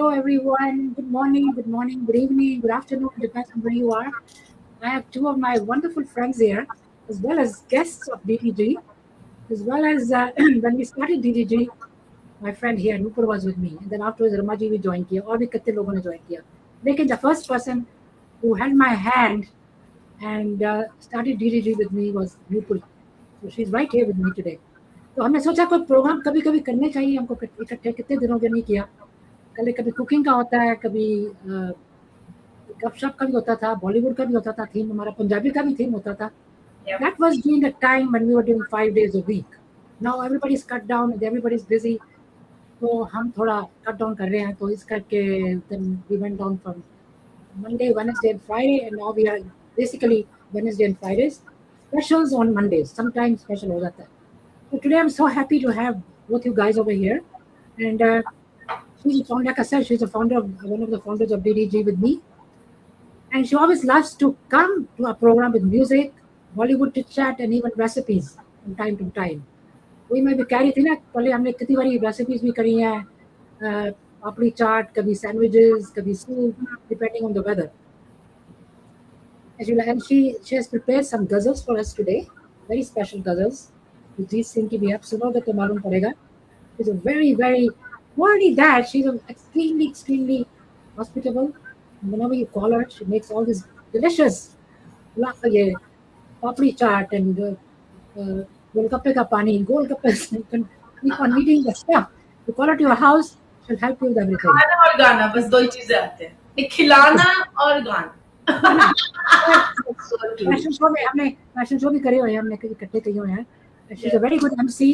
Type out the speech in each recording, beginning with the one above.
Hello, everyone. Good morning, good evening, good afternoon, depends on where you are. I have two of my wonderful friends here, as well as guests of DDG, as well as when we started DDG, my friend here, Nupur, was with me. And then afterwards, Ramaji, we joined here. Or we kitte logon ne join kiya. Lekin the first person who held my hand and started DDG with me was Nupur. So she's right here with me today. तो हमने सोचा कोई programme कभी कभी करने चाहिए हमको इकट्ठे कितने दिनों से नहीं किया कभी कभी कुकिंग का होता है कभी गपशप का भी होता था बॉलीवुड का भी होता था थीम हमारा पंजाबी का भी थीम होता था that was during the time when we were doing 5 days a week now everybody is cut down everybody is busy तो हम थोड़ा कट डाउन कर रहे हैं तो इस करके then we went down from Monday, Wednesday, and Friday, and now we are basically Wednesday and Fridays. Specials on Mondays. Sometimes special हो जाता है. So today I'm so happy to have both you guys over here, and she's a founder. Like I said, she's a founder of one of the founders of DDG with me, and she always loves to come to a program with music, Bollywood chit chat, and even recipes from time to time. वही मैं भी कह रही थी ना पहले हमने कितनी बारी रेसिपीज भी करी हैं पापड़ी चाट कभी सैंडविचेस कभी soup depending on the weather and she has prepared some ghazals for us today very special ghazals जीत सिंह की भी आप सुनोगे तो मालूम पड़ेगा she's a very not only that she's extremely hospitable whenever you call her she makes all this delicious ये पापड़ी चाट and गोलगप्पे का पानी गोलगप्पे keep on eating the stuff you call her to your house she'll help you with everything खाना और गाना बस दो ही चीजें आते हैं एक खिलाना और गाना फैशन शो भी करे हुए हैं हमने इकट्ठे किए हुए हैं she's a very good MC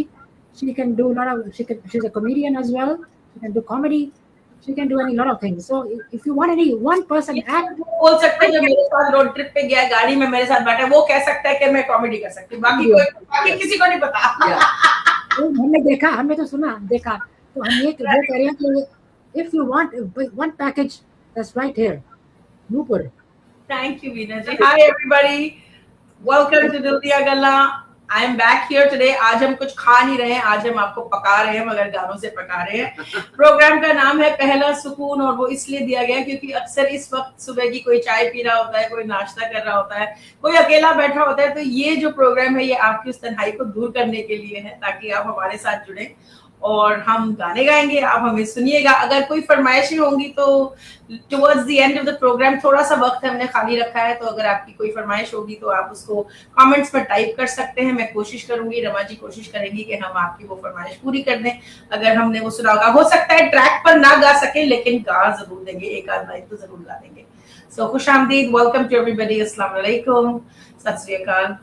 she can do a lot of she's a comedian as well she can do comedy she can do any lot of things so if you want any one person act बोल सकते हैं जो मेरे साथ road trip पे गया गाड़ी में मेरे साथ बैठा है वो कह सकता है कि मैं कॉमेडी कर सकती हूँ बाकी किसी को नहीं पता हमने तो सुना देखा तो हम ये कह रहे हैं कि if you want one package that's right here Nupur thank you Veena ji hi everybody welcome to Dildiya Galla I am back here today आज हम कुछ खा नहीं रहे हैं आज हम आपको पका रहे हैं मगर गानों से पका रहे हैं प्रोग्राम का नाम है पहला सुकून और वो इसलिए दिया गया क्योंकि अक्सर इस वक्त सुबह की कोई चाय पी रहा होता है कोई नाश्ता कर रहा होता है कोई अकेला बैठा होता है तो ये जो प्रोग्राम है ये आपकी उस तन्हाई को दूर करने के लिए है ताकि आप हमारे साथ जुड़े और हम गाने गाएंगे आप हमें सुनिएगा अगर कोई फरमाइशें होंगी तो towards the end of the programme थोड़ा सा वक्त हमने खाली रखा है तो अगर आपकी कोई फरमाइश होगी तो आप उसको कमेंट्स में टाइप कर सकते हैं मैं कोशिश करूंगी रमा जी कोशिश करेंगी कि हम आपकी वो फरमाइश पूरी कर दें अगर हमने वो सुना होगा हो सकता है ट्रैक पर ना गा सके लेकिन गा जरूर देंगे एक आध लाइन तो जरूर गा देंगे सो खुशामदीद वेलकम टू एवरीबॉडी अस्सलाम वालेकुम सत श्री अकाल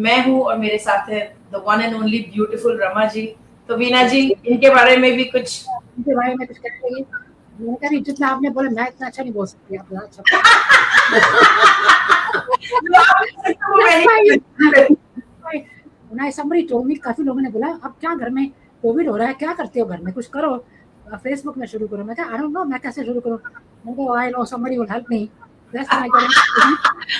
मैं हूँ और मेरे साथ है the one and only beautiful Rama ji तो वीना जी इनके बारे में भी कुछ कहेंगे मैंने जितना आपने बोला मैं इतना अच्छा नहीं बोल सकती आप अच्छा somebody told me काफी लोगों ने बोला अब क्या घर में कोविड हो रहा है क्या करते हो घर में कुछ करो फेसबुक में शुरू करो मैं कहा I don't know मैं कैसे शुरू करूं मैं कहा I know somebody will help me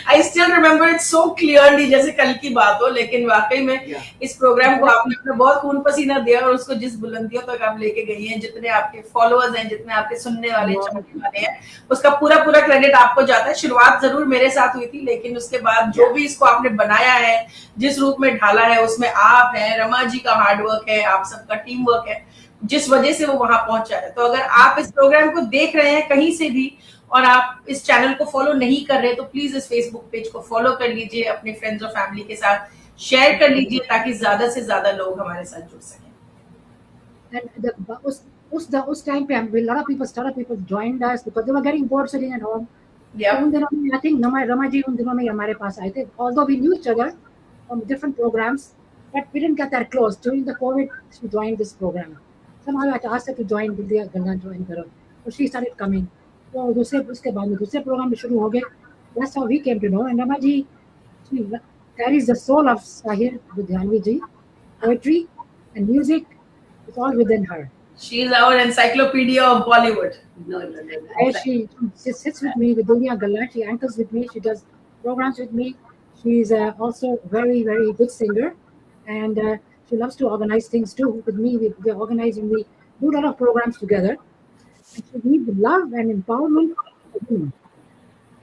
I still remember it so clearly जैसे कल की बात हो लेकिन वाकई में इस प्रोग्राम को आपने अपना बहुत खून पसीना दिया और उसको जिस बुलंदियों तक आप लेके गई हैं जितने आपके फॉलोअर्स हैं जितने आपके सुनने वाले चाहने वाले हैं उसका पूरा क्रेडिट आपको जाता है शुरुआत जरूर मेरे साथ हुई थी लेकिन उसके बाद जो भी इसको आपने बनाया है जिस रूप में ढाला है उसमें आप हैं रमा जी का हार्डवर्क है आप सबका टीम वर्क है जिस वजह से वो वहां पहुंचा है तो अगर आप इस प्रोग्राम को देख रहे हैं कहीं से भी और आप इस चैनल को फॉलो नहीं कर रहे तो प्लीज इस फेसबुक पेज को फॉलो कर लीजिए अपने फ्रेंड्स और फैमिली के साथ शेयर कर लीजिए ताकि ज्यादा से ज्यादा लोग हमारे साथ जुड़ सकें उस टाइम पे a lot of people joined us because they were getting bored sitting at home उन दिनों में I think रमा जी उन दिनों में हमारे पास आए थे although we knew each other from different programs but we didn't get that close during the COVID she joined this program somehow I asked her to join Dildiya Galla join करो so she started coming तो उसके बाद में दूसरे programme भी शुरू हो गए that's how we came to know and Rama ji she carries the soul of Sahir Vidyanvi ji poetry and music it's all within her she is our encyclopedia of Bollywood she sits with me with Dildiya Galla she anchors with me she does programs with me she is also very good singer and she loves to organize things too with me we're organizing we do a lot of programs together And she needs love and empowerment of women.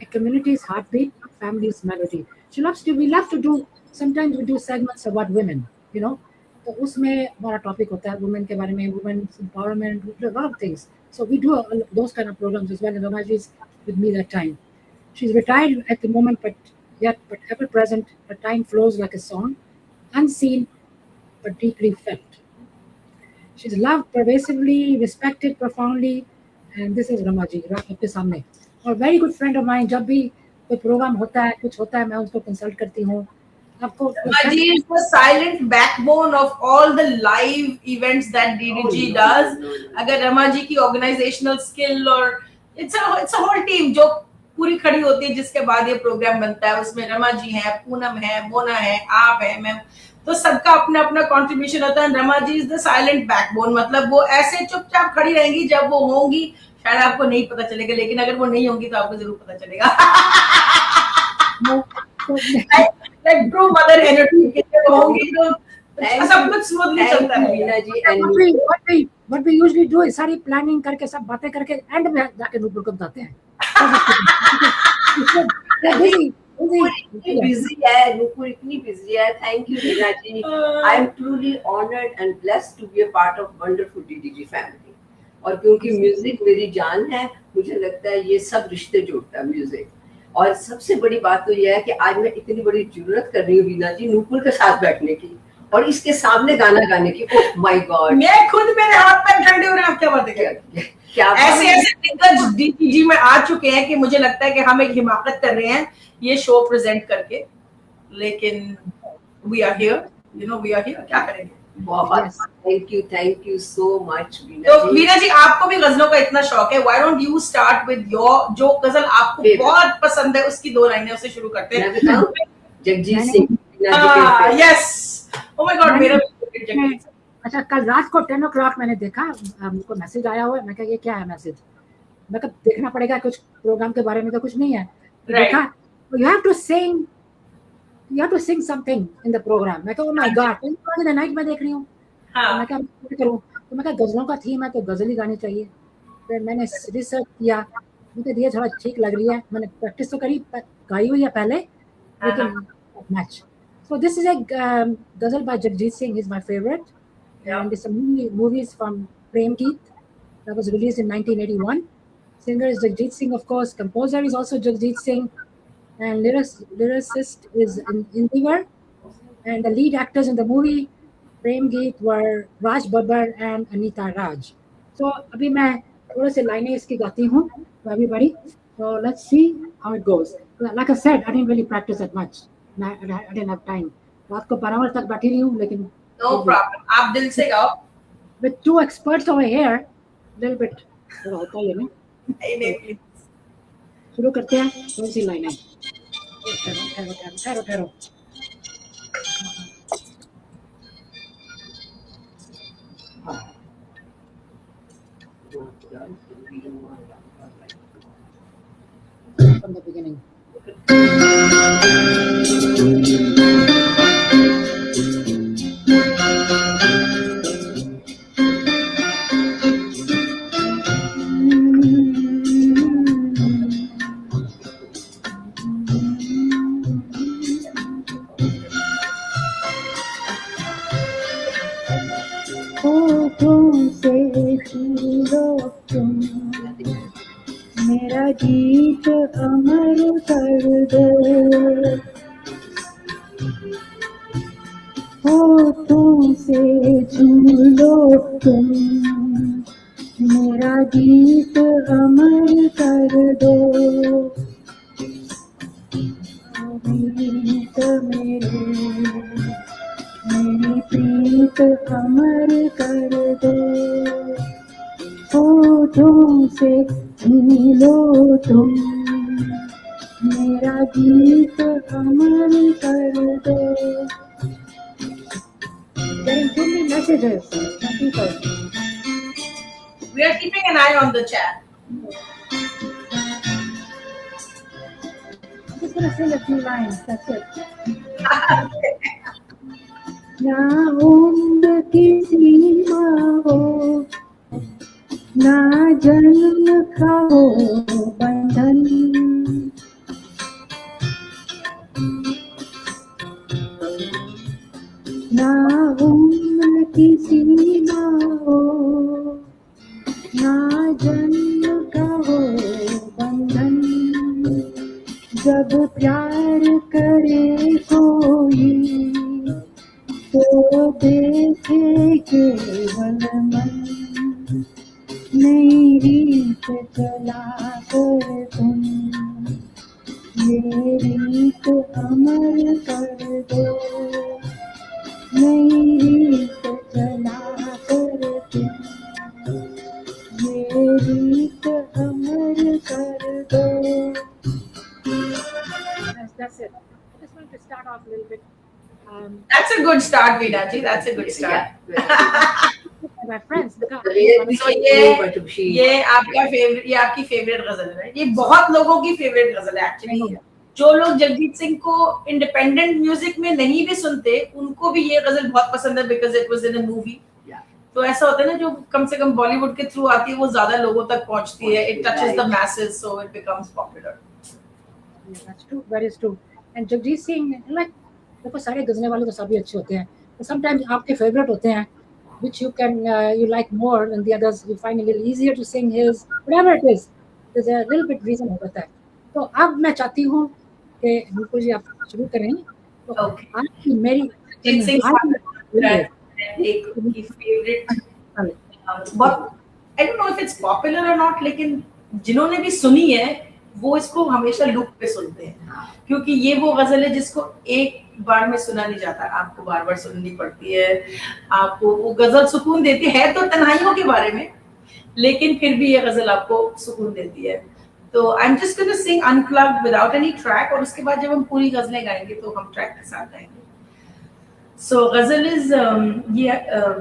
A community's heartbeat, a family's melody. We love to do, sometimes we do segments about women, you know. तो उसमें हमारा topic होता है women के बारे में, women's empowerment, lot of things. So we do those kind of programs as well. And Ramaji is with me that time. She's retired at the moment, but ever present. Her time flows like a song, unseen but deeply felt. She's loved pervasively, respected profoundly, and this is Ramaji आपके सामने. और very good friend of mine. जब भी कोई programme होता है, कुछ होता है, मैं उसको कंसल्ट करती हूँ. आपको Ramaji is the silent backbone of all the live events that DDG does. अगर Ramaji की organizational skill और it's a whole team जो पूरी खड़ी होती है जिसके बाद ये प्रोग्राम बनता है. उसमें Ramaji है, पूनम है, मोना है, आप है, मैं, तो सबका अपना अपना कंट्रीब्यूशन होता है. Ramaji is the silent backbone, मतलब वो ऐसे चुपचाप खड़ी रहेंगी. जब वो होंगी शायद आपको नहीं पता चलेगा, लेकिन अगर वो नहीं होंगी तो आपको जरूर पता चलेगा. like true mother energy के जब होंगी तो सब कुछ स्मूथली चलता है. Meena ji, what we usually do is सारी प्लानिंग करके सब बातें करके एंड में जाके नूपुर को बताते हैं. busy है, नूपुर इतनी busy है. Thank you Meena ji. I am truly honored and blessed to be a part of wonderful DDG family. और क्योंकि म्यूजिक मेरी जान है, मुझे लगता है ये सब रिश्ते जोड़ता है म्यूजिक. और सबसे बड़ी बात तो ये है कि आज मैं इतनी बड़ी जरूरत कर रही हूँ वीना जी नूपुर के साथ बैठने की और इसके सामने गाना गाने की. ओह माय गॉड, मैं खुद मेरे हाथ पैर ठंडे हो रहे हैं. आप क्या बात है, क्या ऐसे दिग्गज डीटीजी में आ चुके हैं कि मुझे लगता है कि हम एक हिमाकत कर रहे हैं ये शो प्रेजेंट करके. लेकिन वी आर हियर, क्या करेंगे. बहुत थैंक यू सो मच तो वीना जी, आपको भी गजलों का इतना शौक है. Why don't you start with your जो गजल आपको बहुत पसंद है उसकी 2 लाइनें उससे शुरू करते हैं. Jagjit Singh. Yes, oh my God, मेरा जगजीत. अच्छा, कल रात को 10 o'clock मैंने देखा, मुझको मैसेज आया हुआ है. मैं कहा ये क्या है मैसेज, मैं कहा देखना पड़ेगा, कुछ प्रोग्राम के बारे में तो कुछ नहीं है. देखा, you have to sing something in the programme. मैं कहा oh my God, in the night मैं देख रही हूँ. मैं क्या करूँ, तो मैं कहा गजलों का थीम है तो गजल ही गानी चाहिए. फिर मैंने रिसर्च किया, मुझे ये थोड़ा ठीक लग रही है. मैंने प्रैक्टिस तो करी, गाई हुई है पहले, लेकिन match. So this is a ghazal by Jagjit Singh. He's my favorite, and it's a movie is from Prem Geet that was released in 1981. Singer is Jagjit Singh, of course. Composer is also Jagjit Singh, and lyricist is Indivar. And the lead actors in the movie Prem Geet were Raj Babbar and Anita Raj. So अभी मैं थोड़े से लाइनें इसकी गाती हूँ for everybody. So let's see how it goes. Like I said, I didn't really practice that much. I didn't have time. रात को 12 बजे तक बैठी रही हूँ, लेकिन no problem. आप दिल से गाओ. With 2 experts over here, little bit थोड़ा होता है ना. नहीं, शुरू करते हैं. कौन सी लाइन है? ठहरो. From the beginning. मेरा गीत अमर कर दो, होठों से छू लो तुम. मेरा गीत अमर कर दो, गीत मेरी प्रीत अमर कर दो. होठों से छू लो तुम, मेरा गीत अमर कर दो. Getting too many messages from people. we are keeping an eye on the chat. I'm just gonna sing a few lines. That's it. ना उम्र की सीमा हो, ना जन्म उम्र की सीमा हो, ना जन्म का हो बंधन, जब प्यार करे कोई तो देखे केवल मन, नई रीत चला कर तुम, ये रीत अमर कर दो, नई रीत चला कर तुम, ये रीत अमर कर दो. That's it. I just wanted to start off a little bit. That's a good start, Veena ji. That's a good start. My friends, So ये आपका फेवरेट, ये आपकी फेवरेट गजल है. ये बहुत लोगों की फेवरेट गजल है एक्चुअली. जो लोग जगजीत सिंह को इंडिपेंडेंट म्यूजिक में नहीं भी सुनते, उनको भी ये गजल बहुत पसंद है because it was in a movie. तो ऐसा होता है ना, जो कम से कम बॉलीवुड के थ्रू आती है वो ज्यादा लोगों तक पहुंचती है. It touches the masses, so it becomes popular. That's true, that is true. And Jagjit Singh, like, देखो सारे गजलें वाले तो सभी अच्छे होते हैं, but sometimes आपके फेवरेट होते हैं which you can you like more than the others, you find a little easier to sing his, whatever it is, there's a little bit reason होता है. तो अब मैं चाहती हूँ कि बिल्कुल जी आप शुरू करें. तो आपकी मेरी जगजीत सिंह एक की फेवरेट, बहुत I don't know if it's popular or not, लेकिन जिन्होंने भी सुनी है वो इसको हमेशा लूप पे सुनते हैं, क्योंकि ये वो गजल है जिसको एक बार में सुना नहीं जाता, आपको बार बार सुननी पड़ती है. आपको वो गजल सुकून देती है तो तन्हाइयों के बारे में, लेकिन फिर भी ये गजल आपको सुकून देती है. तो I am just going to sing unplugged without any track, और उसके बाद जब हम पूरी गजलें गाएंगे तो हम ट्रैक के साथ गाएंगे. सो गजल इज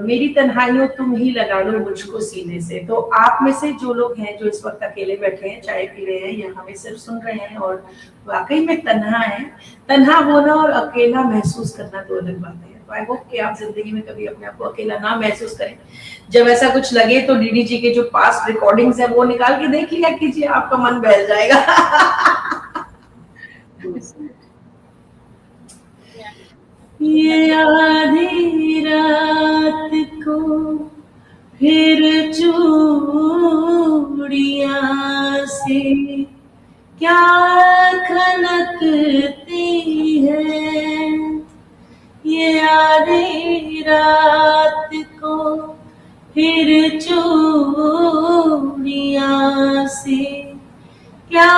मेरी तन्हाइयों तुम ही लगा लो मुझको सीने से. तो आप में से जो लोग हैं जो इस वक्त अकेले बैठे हैं, चाय पी रहे हैं या हमें सिर्फ सुन रहे हैं और वाकई में तन्हा है, तन्हा होना और अकेला महसूस करना दो अलग बातें हैं. तो आई होप कि आप जिंदगी में कभी अपने आप को अकेला ना महसूस करें. जब ऐसा कुछ लगे तो डीडी जी के जो पास्ट रिकॉर्डिंग्स है वो निकाल के देख लिया कीजिए, आपका मन बहल जाएगा. ये आधी रात को फिर चूड़ियां से क्या खनकती है, ये आधी रात को फिर चूड़ियां से क्या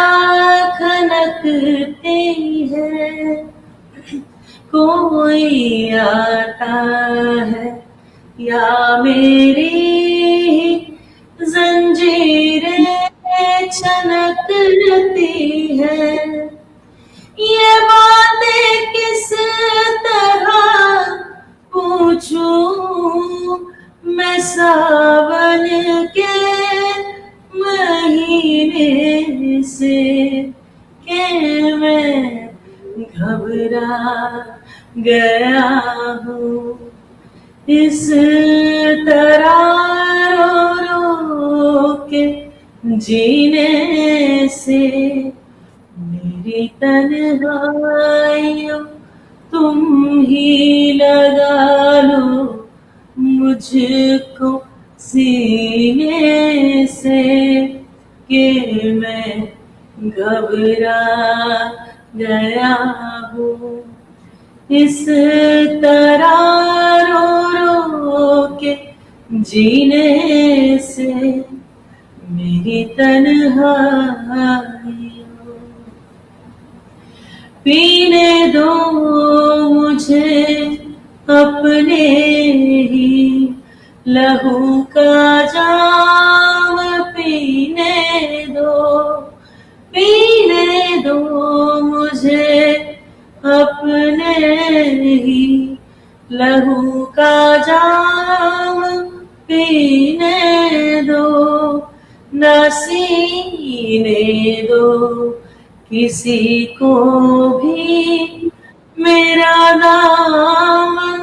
खनकती है, कोई आता है या मेरी जंजीरें छनकती है, ये बातें किस तरह पूछूं मैं सावन के महीने से, के मैं घबरा गया हूँ इस तरह रो रो के जीने से, मेरी तन्हाइयों तुम ही लगा लो मुझको सीने से, कि मैं घबरा गया हूँ इस तरह रो रो के जीने से, मेरी तन्हाइयों. पीने दो मुझे अपने ही लहू का जाम, पीने दो मुझे अपने ही लहू का जाम, पीने दो न सीने दो किसी को भी मेरा दामन,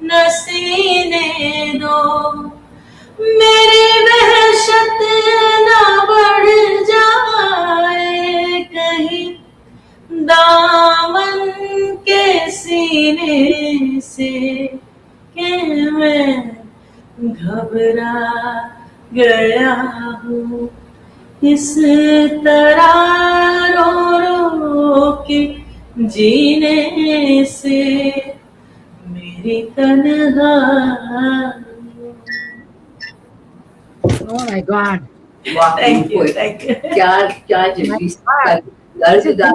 न सीने दो मेरी वहशत न बढ़ जाए कहीं दामन के सीने से, कि मैं घबरा गया हूँ, इस तरह रो रो के जीने से मेरी तन्हाई। Oh my God. Thank you, thank you. क्या जगदीश का दर्द था,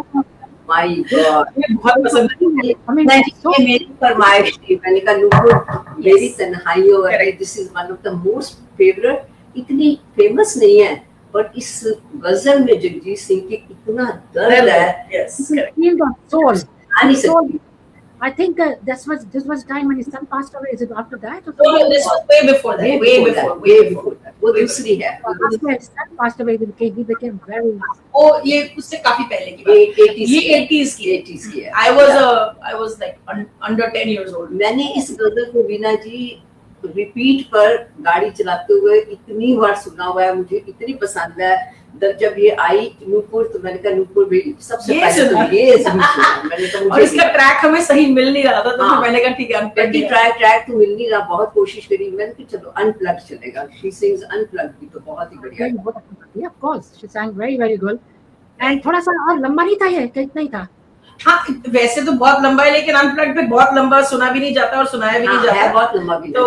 my God. मुझे बहुत पसंद है। I mean, नहीं, so ये मेरी फरमाइश थी, मैंने कहा नूपुर मेरी तन्हाइयों है, this is one of the most favorite, इतनी फेमस नहीं है, but इस गजल में जगजीत सिंह की इतना दर्द है, Yes, you correct. feel the soul. आ नहीं Soul. सकती। I think this was time when his son passed away. Is it after that? Or No, this was way before that. Way before. that. वो दूसरी है, वो दूसरी after his son passed away, he became very. वो ये उससे काफी पहले की बात है। 80s ये की 80s की। 80s की है। I was like under 10 years old. मैंने इस गजल को वीना जी रिपीट पर गाड़ी चलाते हुए इतनी बार सुना हुआ है, मुझे इतनी पसंद है। जब ये आई नूपुर तो मैंने कहा नूपुर भी सबसे ये पहले सुना। तो ये जरूर सुना। मैंने कहा और मुझे इसका ट्रैक हमें सही मिल नहीं रहा था, तो हाँ। फिर मैंने कहा ठीक है पेटी ट्रैक तो मिल नहीं रहा, बहुत कोशिश करी, मैंने कहा चलो अनप्लग चलेगा, शी सिंग्स अनप्लग भी तो बहुत ही बढ़िया है। Yeah, of course, she sang very very good. And थोड़ा सा और लंबा नहीं था ये, कितना ही था? हाँ, वैसे तो बहुत लंबा है, लेकिन अनप्लग पे बहुत लंबा सुना भी नहीं जाता और सुनाया भी नहीं हाँ, है जाता, बहुत लंबा भी तो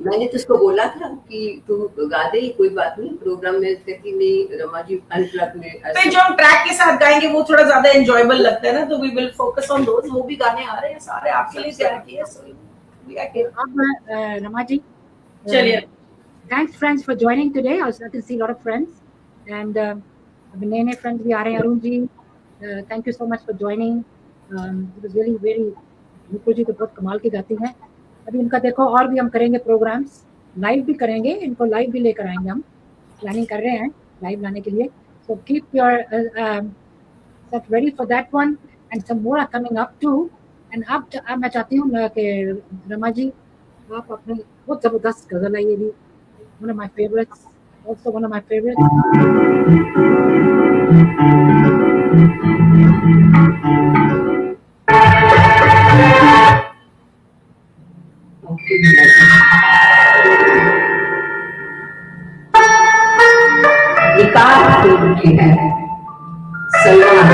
मैंने तो उसको बोला था कि तू गा दे, कोई बात नहीं, प्रोग्राम में कहती नहीं रमा जी अनप्लग में फिर जो हम ट्रैक के साथ गाएंगे वो थोड़ा ज्यादा एंजॉयबल लगता है ना, तो we will focus on those. वो भी गाने आ रहे हैं सारे आपके लिए तैयार किए, so we are here. अब रमा जी, चलिए, thanks friends for joining today. I can see a lot of friends and अभी नए फ्रेंड्स भी आ रहे हैं। Arun ji, thank you so much for joining. It was really very, Nupur जी तो बहुत कमाल की गाती हैं। अभी इनका देखो और भी हम करेंगे प्रोग्राम्स, लाइव भी करेंगे, इनको लाइव भी लेकर आएंगे, हम प्लानिंग कर रहे हैं लाइव लाने के लिए। So keep your set ready for that one and some more are coming up too. And अब मैं चाहती हूँ कि रमा जी आप अपने बहुत जबरदस्त गजल है, ये भी one of my favourites, also one of my निकाह फिल्म की है, सलमान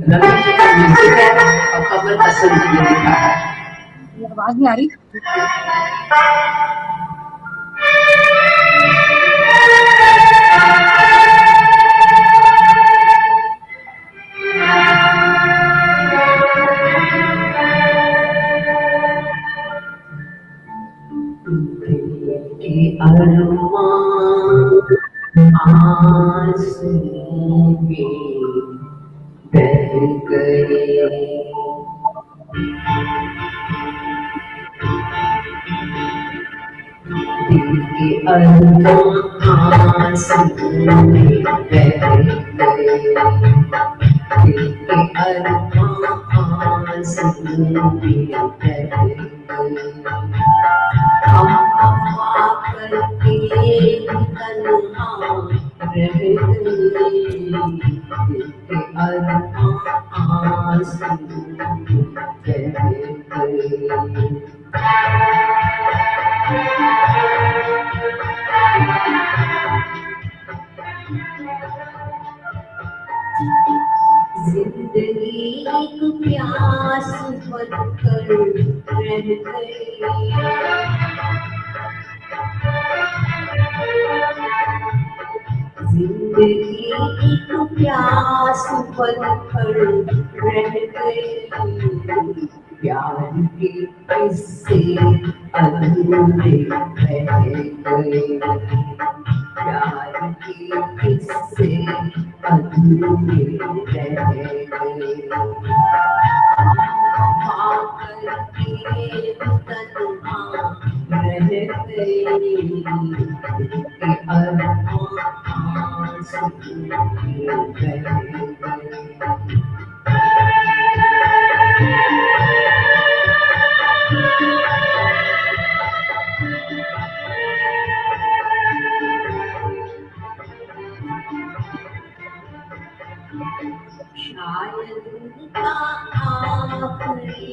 रमेश जी का म्यूजिक है और कमल हसन जी ने लिखा है। आवाज नहीं आ रही। आंसुओं में बह गए, दिल के अरमां आंसुओं में बह गए, दिल के अरमां आंसुओं में बह गए। हम वफा करके तन्हा रह गए, दिल के अरमां आंसुओं में बह गए। जिंदगी एक प्यास बनकर रह गई, जिंदगी एक प्यास बनकर रह गई, प्यार के किस्से अधूरे रह गए, प्यार के किस्से अधूरे रह गए। वफा करके तन्हा रह गए, दिल के अरमां आंसुओं में बह गए। शायद उनका आखिरी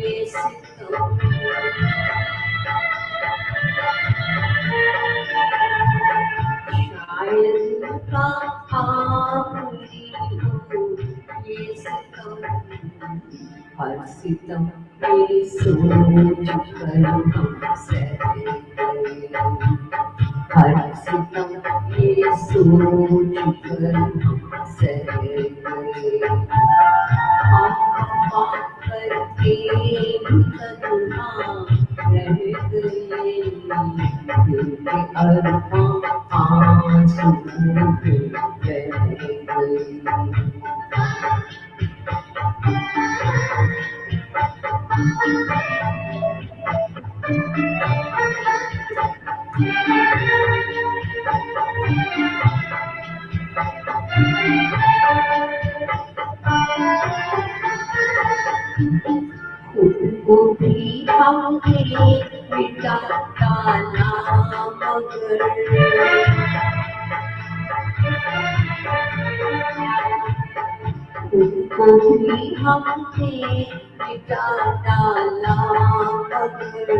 ये सितम शायद का आखिरी हो ये सितम हर सितम मेरी सोच पर हम सह गए हर सितम ये सोच पर हम सह गए करके करुणा रह गए दिल के अरमां आंसू बह गए खुद को भी हमने मिटा डाला मगर खुद को भी हमने मिटा डाला मगर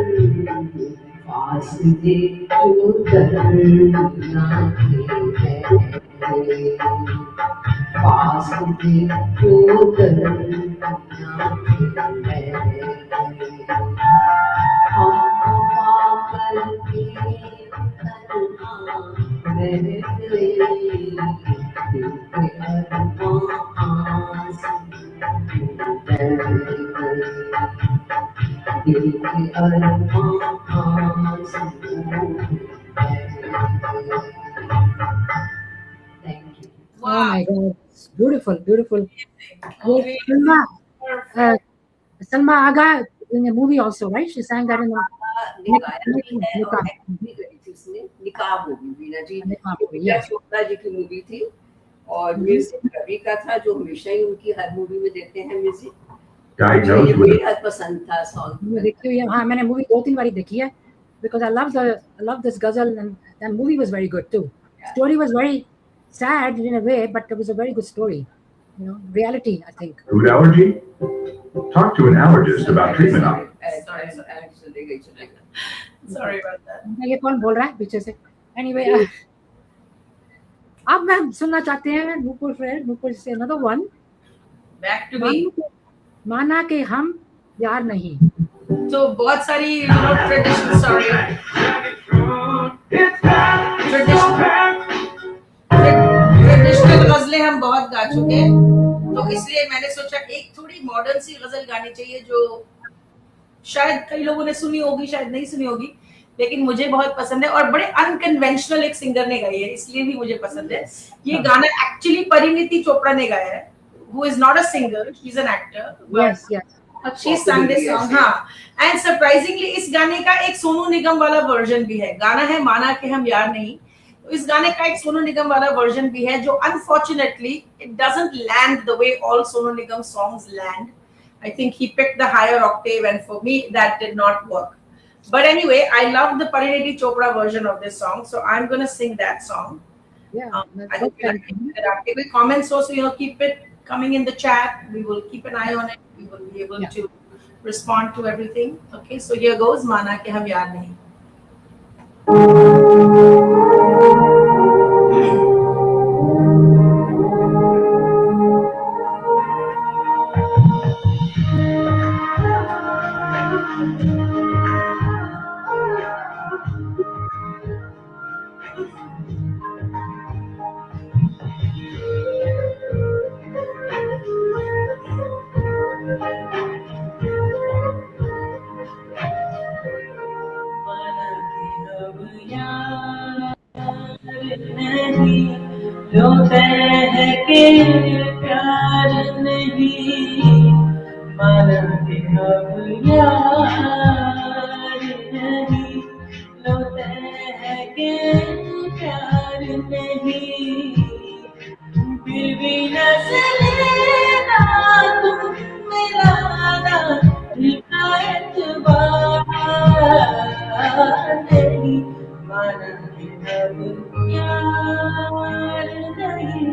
पास दे जो दर्दना के है पास दे जो दर्दना के है हम पागल के तन्हा रह गए दिल के अरमां आंसू बह गए दिल के अरमां आंसू बह गए thank you Oh my God, it's beautiful, beautiful. Okay. Salma Agha in a movie also, right? She sang that in the निकाया भी है और एक्टिंग भी करी थी उसने निकाब मूवी वीना जी विद्या चोपड़ा जी की मूवी थी और म्यूजिक रवि का था जो हमेशा ही उनकी हर मूवी में देते हैं म्यूजिक मुझे ये बेहद पसंद था सॉन्ग देखी हुई है हाँ मैंने मूवी 2-3 बार देखी है because I love this ghazal and that movie was very good too. Story was very sad in a way, but it was a very good story. You know, reality, I think. Food allergy? Talk to an allergist about treatment options. Sorry about that. ये कौन बोल रहा है पीछे से? Anyway, अब मैं सुनना चाहते हैं नूपुर से another one. Back to me. माना कि हम यार नहीं. तो बहुत सारी ट्रेडिशनल गजलें हम बहुत गा चुके हैं तो इसलिए मैंने सोचा एक थोड़ी मॉडर्न सी गजल गानी चाहिए जो शायद कई लोगों ने सुनी होगी शायद नहीं सुनी होगी लेकिन मुझे बहुत पसंद है और बड़े अनकन्वेंशनल एक सिंगर ने गाई है इसलिए भी मुझे पसंद है ये गाना एक्चुअली परिणीति चोपड़ा ने गाया है who is not a singer she is an actor yes she sang this song हाँ and surprisingly इस गाने का एक सोनू निगम वाला वर्जन भी है गाना है माना कि हम यार नहीं तो इस गाने का एक सोनू निगम वाला वर्जन भी है जो unfortunately it doesn't land the way all Sonu Nigam songs land I think he picked the higher octave and for me that did not work but anyway I love the Pariniti Chopra version of this song so I'm going to sing that song I hope you like it if any comments also keep it coming in the chat we will keep an eye on it we will be able to respond to everything okay so here goes Mana ke hum yaar nahi रोते हैं कि प्यार नहीं माना कि अब यार नहीं रोते हैं कि प्यार नहीं फिर भी नजलेना तुम मिलाना हिकायत नहीं माना कि अब यार नहीं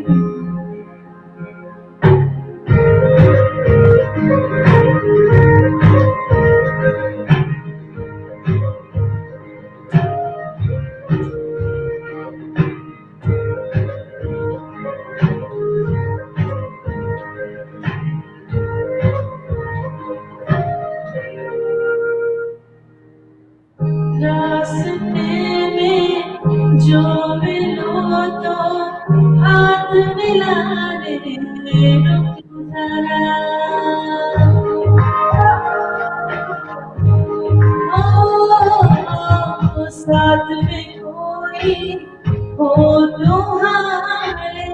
साथ में कोई हो तुम्हारे,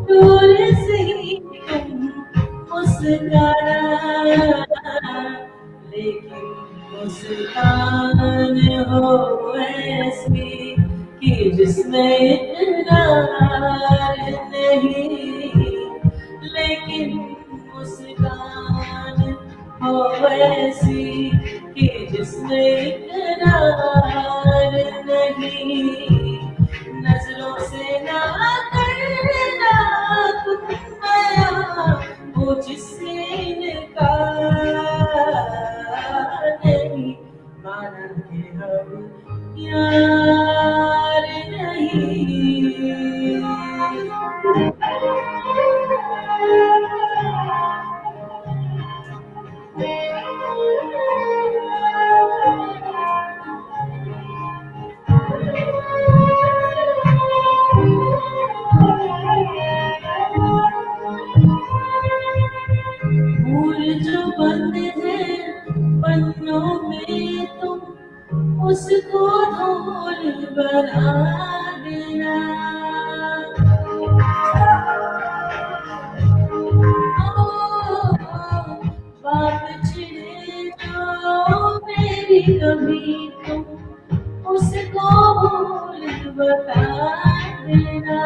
दूर से ही तुम मुस्कुराना, लेकिन मुस्कान हो ऐसी कि जिसमें इकरार नहीं, लेकिन मुस्कान हो ऐसी कि जिसमें इकरार नहीं, नजरों से ना करना तुम आया वो जिससे इनकार नहीं, माना कि हम यार नहीं। फूल जो बंद है पन्नों में तुम उसको धूल बना देना, बात छिड़े जो मेरी कभी तुम उसको भूल बता देना,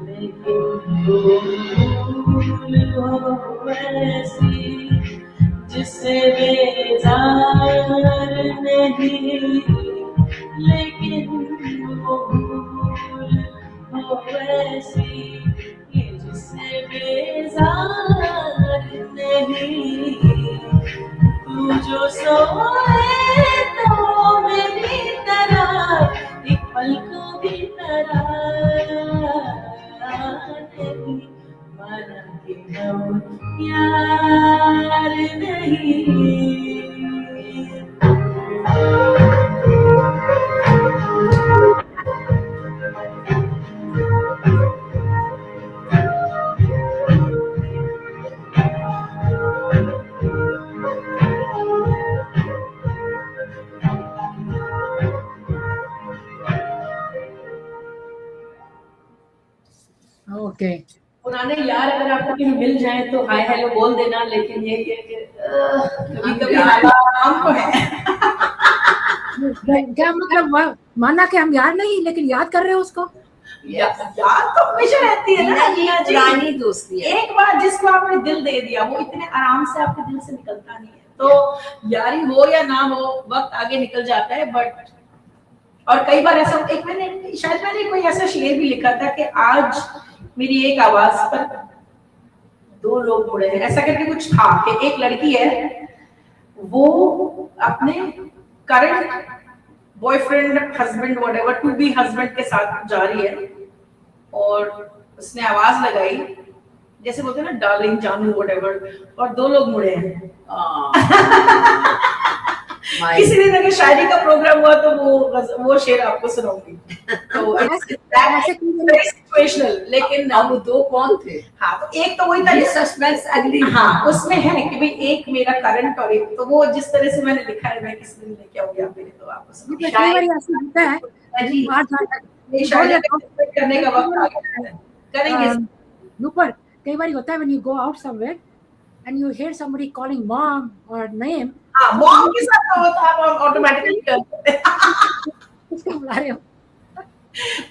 लेकिन भूल हो ऐसी जिससे बेजार नहीं, लेकिन वो भूल हो ऐसी कि जिससे बेजार नहीं, तू जो सोए तो मेरी तरह एक पल को भी नहीं, माना कि हम यार नहीं। Okay. पुराने यार अगर आपको कहीं मिल जाए तो हाय हेलो बोल देना, लेकिन ये कभी कभी हम तो है। क्या मतलब माना कि हम यार नहीं लेकिन याद कर रहे हो उसको? यार तो हमेशा रहती है ना जी, पुरानी दोस्ती है। एक बार जिसको आपने दिल दे दिया वो इतने आराम से आपके दिल से निकलता नहीं है, तो यारी हो या ना हो वक्त आगे निकल जाता है। बट और कई बार ऐसा, एक मैंने कोई ऐसा शेर भी लिखा था कि आज मेरी एक आवाज पर दो लोग मुड़े हैं, ऐसा करके कुछ था कि एक लड़की है वो अपने current boyfriend husband whatever to be husband के साथ जा रही है और उसने आवाज लगाई जैसे बोलते हैं ना डार्लिंग जानू व्हाटएवर, और दो लोग मुड़े हैं। किसी दिन अगर शायरी का प्रोग्राम हुआ तो वो शेर आपको सुनाऊंगी। तो सिचुएशनल, लेकिन अब वो दो कौन थे? हाँ, तो एक तो वही था, ये सस्पेंस अगली। हाँ उसमें है कि भाई एक मेरा करंट और एक, तो वो जिस तरह से मैंने लिखा है मैं किसी दिन लेके आऊंगी आप मेरे, तो आपको करने का वक्त आ गया, करेंगे। Nupur, कई बार होता है when you go out somewhere and you hear somebody calling mom or name, हाँ मॉम के साथ तो होता है, आप ऑटोमेटिकली करते हैं उसको बुला रहे हो।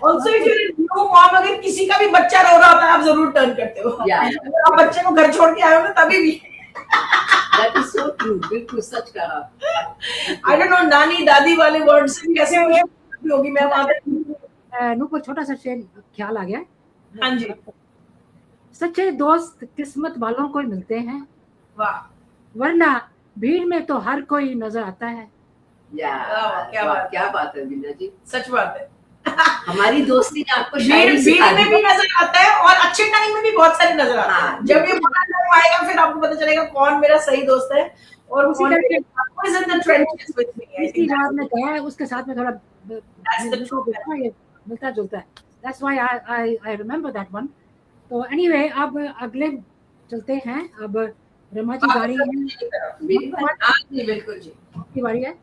Also if you're a new mom, अगर किसी का भी बच्चा रो रहा होता है आप जरूर टर्न करते हो। अगर आप बच्चे को घर छोड़ के आए हो ना तभी भी। That is so true, बिल्कुल सच कहा। I don't know नानी दादी वाले वर्ड्स कैसे होगी मैं वहाँ पे। नूपुर छोटा सा शेर ख्याल आ गया। हाँ जी। सच्चे दोस्त किस्मत वालों को मिलते हैं, वाह, वरना भीड़ में तो हर कोई नजर आता है। क्या बात है बीना जी, सच बात है। हमारी दोस्ती ने आपको भीड़ में भी नजर आता है और अच्छे टाइम में भी बहुत सारे नजर आते हैं। जब ये बुरा टाइम आएगा फिर आपको पता चलेगा कौन मेरा सही दोस्त है और कौन में गया है उसके साथ में थोड़ा मिलता जुलता है। That's why I remember that one. तो anyway अब अगले चलते हैं। अब रमा जी बारी है, बिल्कुल जी, की बारी है।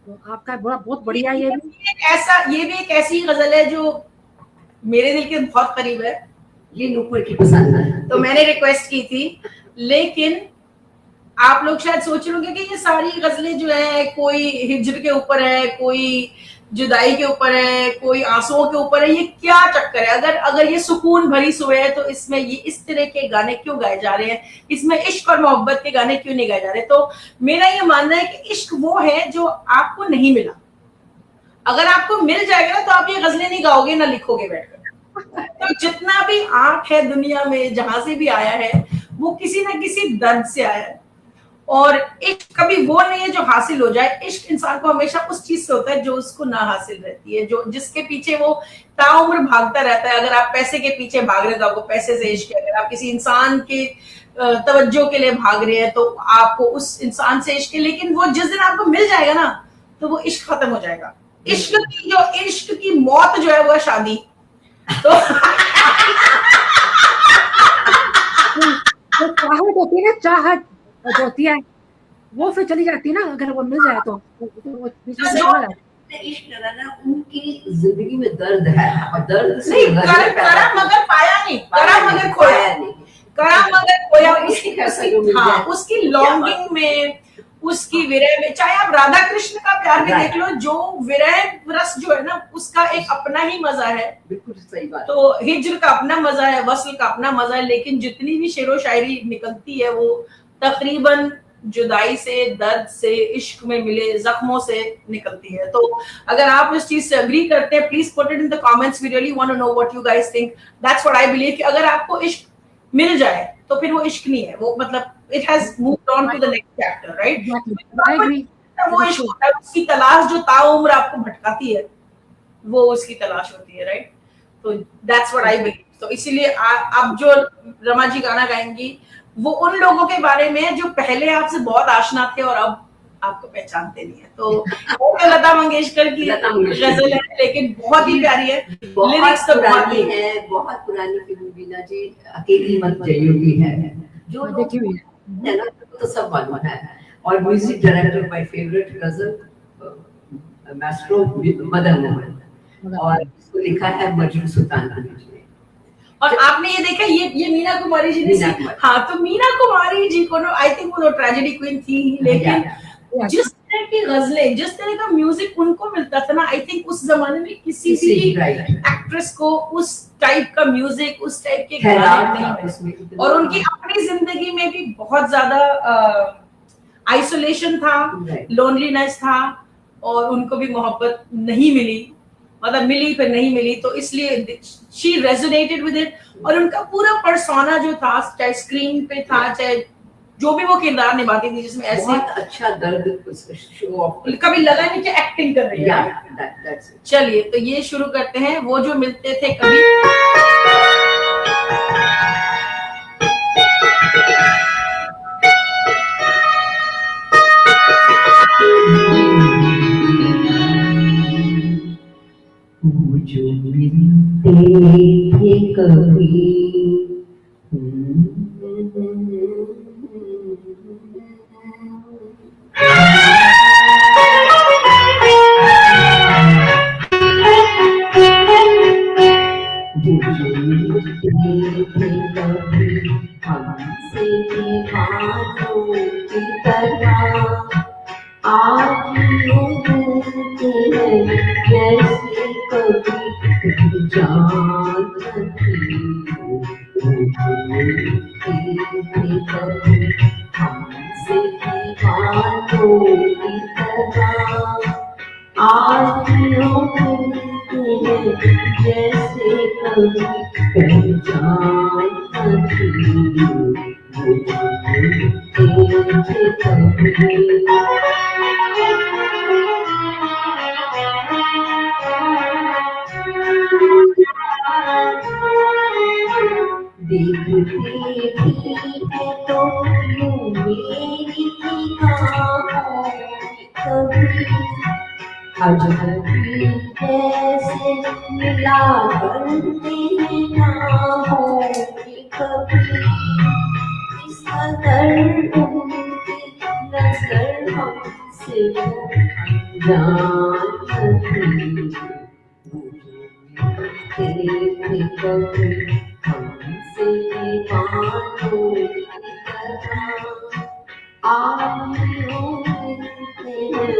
तो आपका बहुत बढ़िया ये भी। ये भी एक ऐसी गजल है जो मेरे दिल के बहुत करीब है। ये नूपुर की पसंद है, तो मैंने रिक्वेस्ट की थी, लेकिन आप लोग शायद सोच रहे होंगे कि ये सारी गजलें जो है कोई हिज्र के ऊपर है, कोई जुदाई के ऊपर है, कोई आंसुओं के ऊपर है, ये क्या चक्कर है? अगर ये सुकून भरी सुबह है तो इसमें ये इस तरह के गाने क्यों गाए जा रहे हैं? इसमें इश्क और मोहब्बत के गाने क्यों नहीं गाए जा रहे? तो मेरा ये मानना है कि इश्क वो है जो आपको नहीं मिला। अगर आपको मिल जाएगा ना तो आप ये गजलें नहीं गाओगे ना लिखोगे बैठकर। तो जितना भी आर्ट है दुनिया में, जहां से भी आया है, वो किसी ना किसी दर्द से आया है। और इश्क कभी वो नहीं है जो हासिल हो जाए। इश्क इंसान को हमेशा उस चीज से होता है जो उसको ना हासिल रहती है, जो जिसके पीछे वो ताउम्र भागता रहता है। अगर आप पैसे के पीछे भाग रहे हैं तो आपको पैसे से इश्क है। अगर आप किसी इंसान के तवज्जो के लिए भाग रहे हैं तो आपको उस इंसान से इश्क है। लेकिन वो जिस दिन आपको मिल जाएगा ना तो वो इश्क खत्म हो जाएगा। इश्क की मौत जो है वो है शादी। तो चाहत होती है ना, चाहत जो होती है वो फिर चली जाती है ना, अगर वो मिल जाए तो वो बीच में चला जाता है। इश्क लगा ना, उनकी जिंदगी में दर्द है और दर्द से नहीं, करा मगर पाया नहीं, करा मगर खोया नहीं, करा मगर खोया। उसकी लॉन्गिंग में, उसकी विरह में, चाहे आप राधा कृष्ण का प्यार भी देख लो, जो विरह रस जो है ना उसका एक अपना ही मजा है। बिल्कुल सही बात। तो हिज्र का अपना मजा है, वस्ल का अपना मजा है, लेकिन जितनी भी शेरो शायरी निकलती है वो तकरीबन जुदाई से, दर्द से, इश्क में मिले जख्मों से निकलती है। तो अगर आप इस चीज से अग्री करते हैं, please put it in the comments. We really want to know what you guys think. That's what I believe कि अगर आपको इश्क मिल जाए तो फिर वो इश्क नहीं है, वो मतलब it has moved on to the next chapter, right? वो इश्क होता है, उसकी तलाश जो ताउम्र आपको भटकाती है वो उसकी तलाश होती है, राइट? तो दैट्स व्हाट आई बिलीव। तो इसीलिए अब जो रमा जी गाना गाएंगी वो उन लोगों के बारे में है जो पहले आपसे बहुत आशना थे और अब आपको पहचानते नहीं है। तो लता मंगेशकर की गजल है, लेकिन बहुत ही प्यारी है। लिरिक्स तो पुरानी है, बहुत पुरानी फिल्म बीना जी, अकेली मत जाइयो की है, जो देखी हुई है ना, तो सब मालूम है। और म्यूजिक डायरेक्टर माय फेवरेट गजल मास्ट्रो मदन मोहन, और इसको लिखा है मजरू सुल्तानपुरी जी। और आपने ये देखा, ये मीना कुमारी जी ने, हाँ, तो मीना कुमारी जी को आई थिंक वो ट्रेजेडी क्वीन थी, लेकिन जिस तरह की गजलें, जिस तरह का म्यूजिक उनको मिलता था ना, आई थिंक उस जमाने में किसी भी एक्ट्रेस को उस टाइप का म्यूजिक, उस टाइप के गाने नहीं मिले। और उनकी अपनी जिंदगी में भी बहुत ज्यादा आइसोलेशन था, लोनलीनेस था, और उनको भी मोहब्बत नहीं मिली, मतलब मिली फिर नहीं मिली, तो इसलिए शी रेजोनेटेड विद इट। और उनका पूरा पर्सोना जो था, चाहे स्क्रीन पे था, चाहे जो भी वो किरदार निभाती थी, जिसमें ऐसे बहुत अच्छा दर्द शो ऑफ, कभी लगा नहीं कि एक्टिंग कर रही है। चलिए तो ये शुरू करते हैं। वो जो मिलते थे कभी, जो मिलते थे कभी, हमसे दीवानों की तरह आज मिलते हैं जैसे कभी जानती कभी, हमसे दीवानों की तरह आज मिलते हैं जैसे कभी जानती देखते भी है तो यूं मेरी निगाहों कभी अजनबी जैसे मिला करते ना हो कभी, इस कदर उनकी नजर हमसे जानती तेरे कभी हमसे दीवानों की तरह आइयों मिलते हैं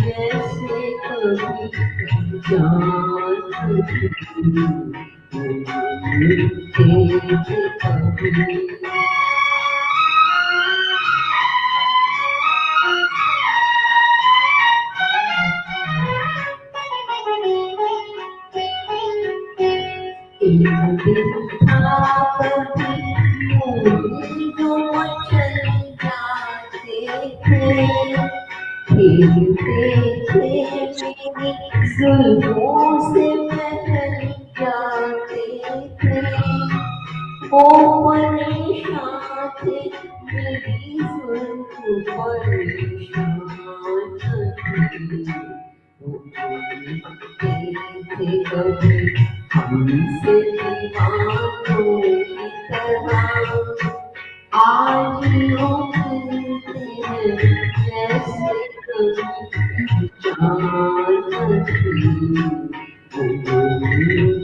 जैसे कभी जानती मिलते कभी एक दिन था कभी उम्मीदों चल जाते थे खेलते थे मेरी जुल्फों से बहल जाते थे ओ परेशान थे मेरी जुल्फ परेशान थी थे कभी हमसे दीवानों की तरह आज लोग मिलते हैं जैसे कभी जानती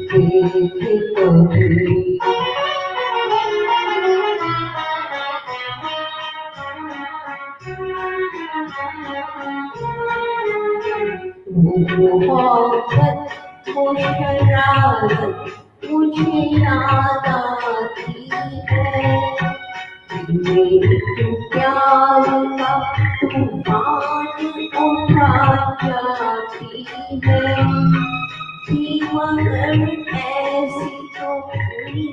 थे कभी मोहब्बत वो शरारत मुझे याद आती है मेरे प्यार का तूफान उठा जाती है कि मगर ऐसी तो कोई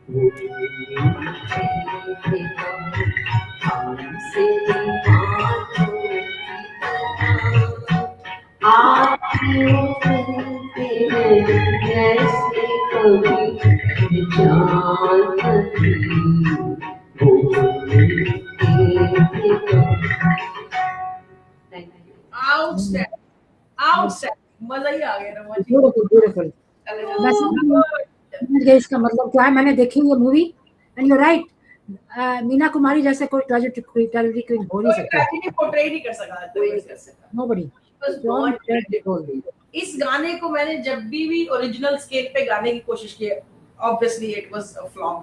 हमसे दीवानों की तरह आइयों मिलते हैं जैसे कभी जानती Outstanding. Outstanding. मजा ही आ गया रमा जी। Beautiful beautiful. मैं समझ गई इसका मतलब क्या है। मैंने देखी ये movie and you right, Meena Kumari जैसे कोई ट्रेजेडी क्वीन हो नहीं सकता। ट्रेजेडी पोर्ट्रे नहीं कर सका, कोई नहीं कर सका। नोबडी। इस गाने को मैंने जब भी ओरिजिनल स्केल पे गाने की कोशिश की, obviously it was a flop.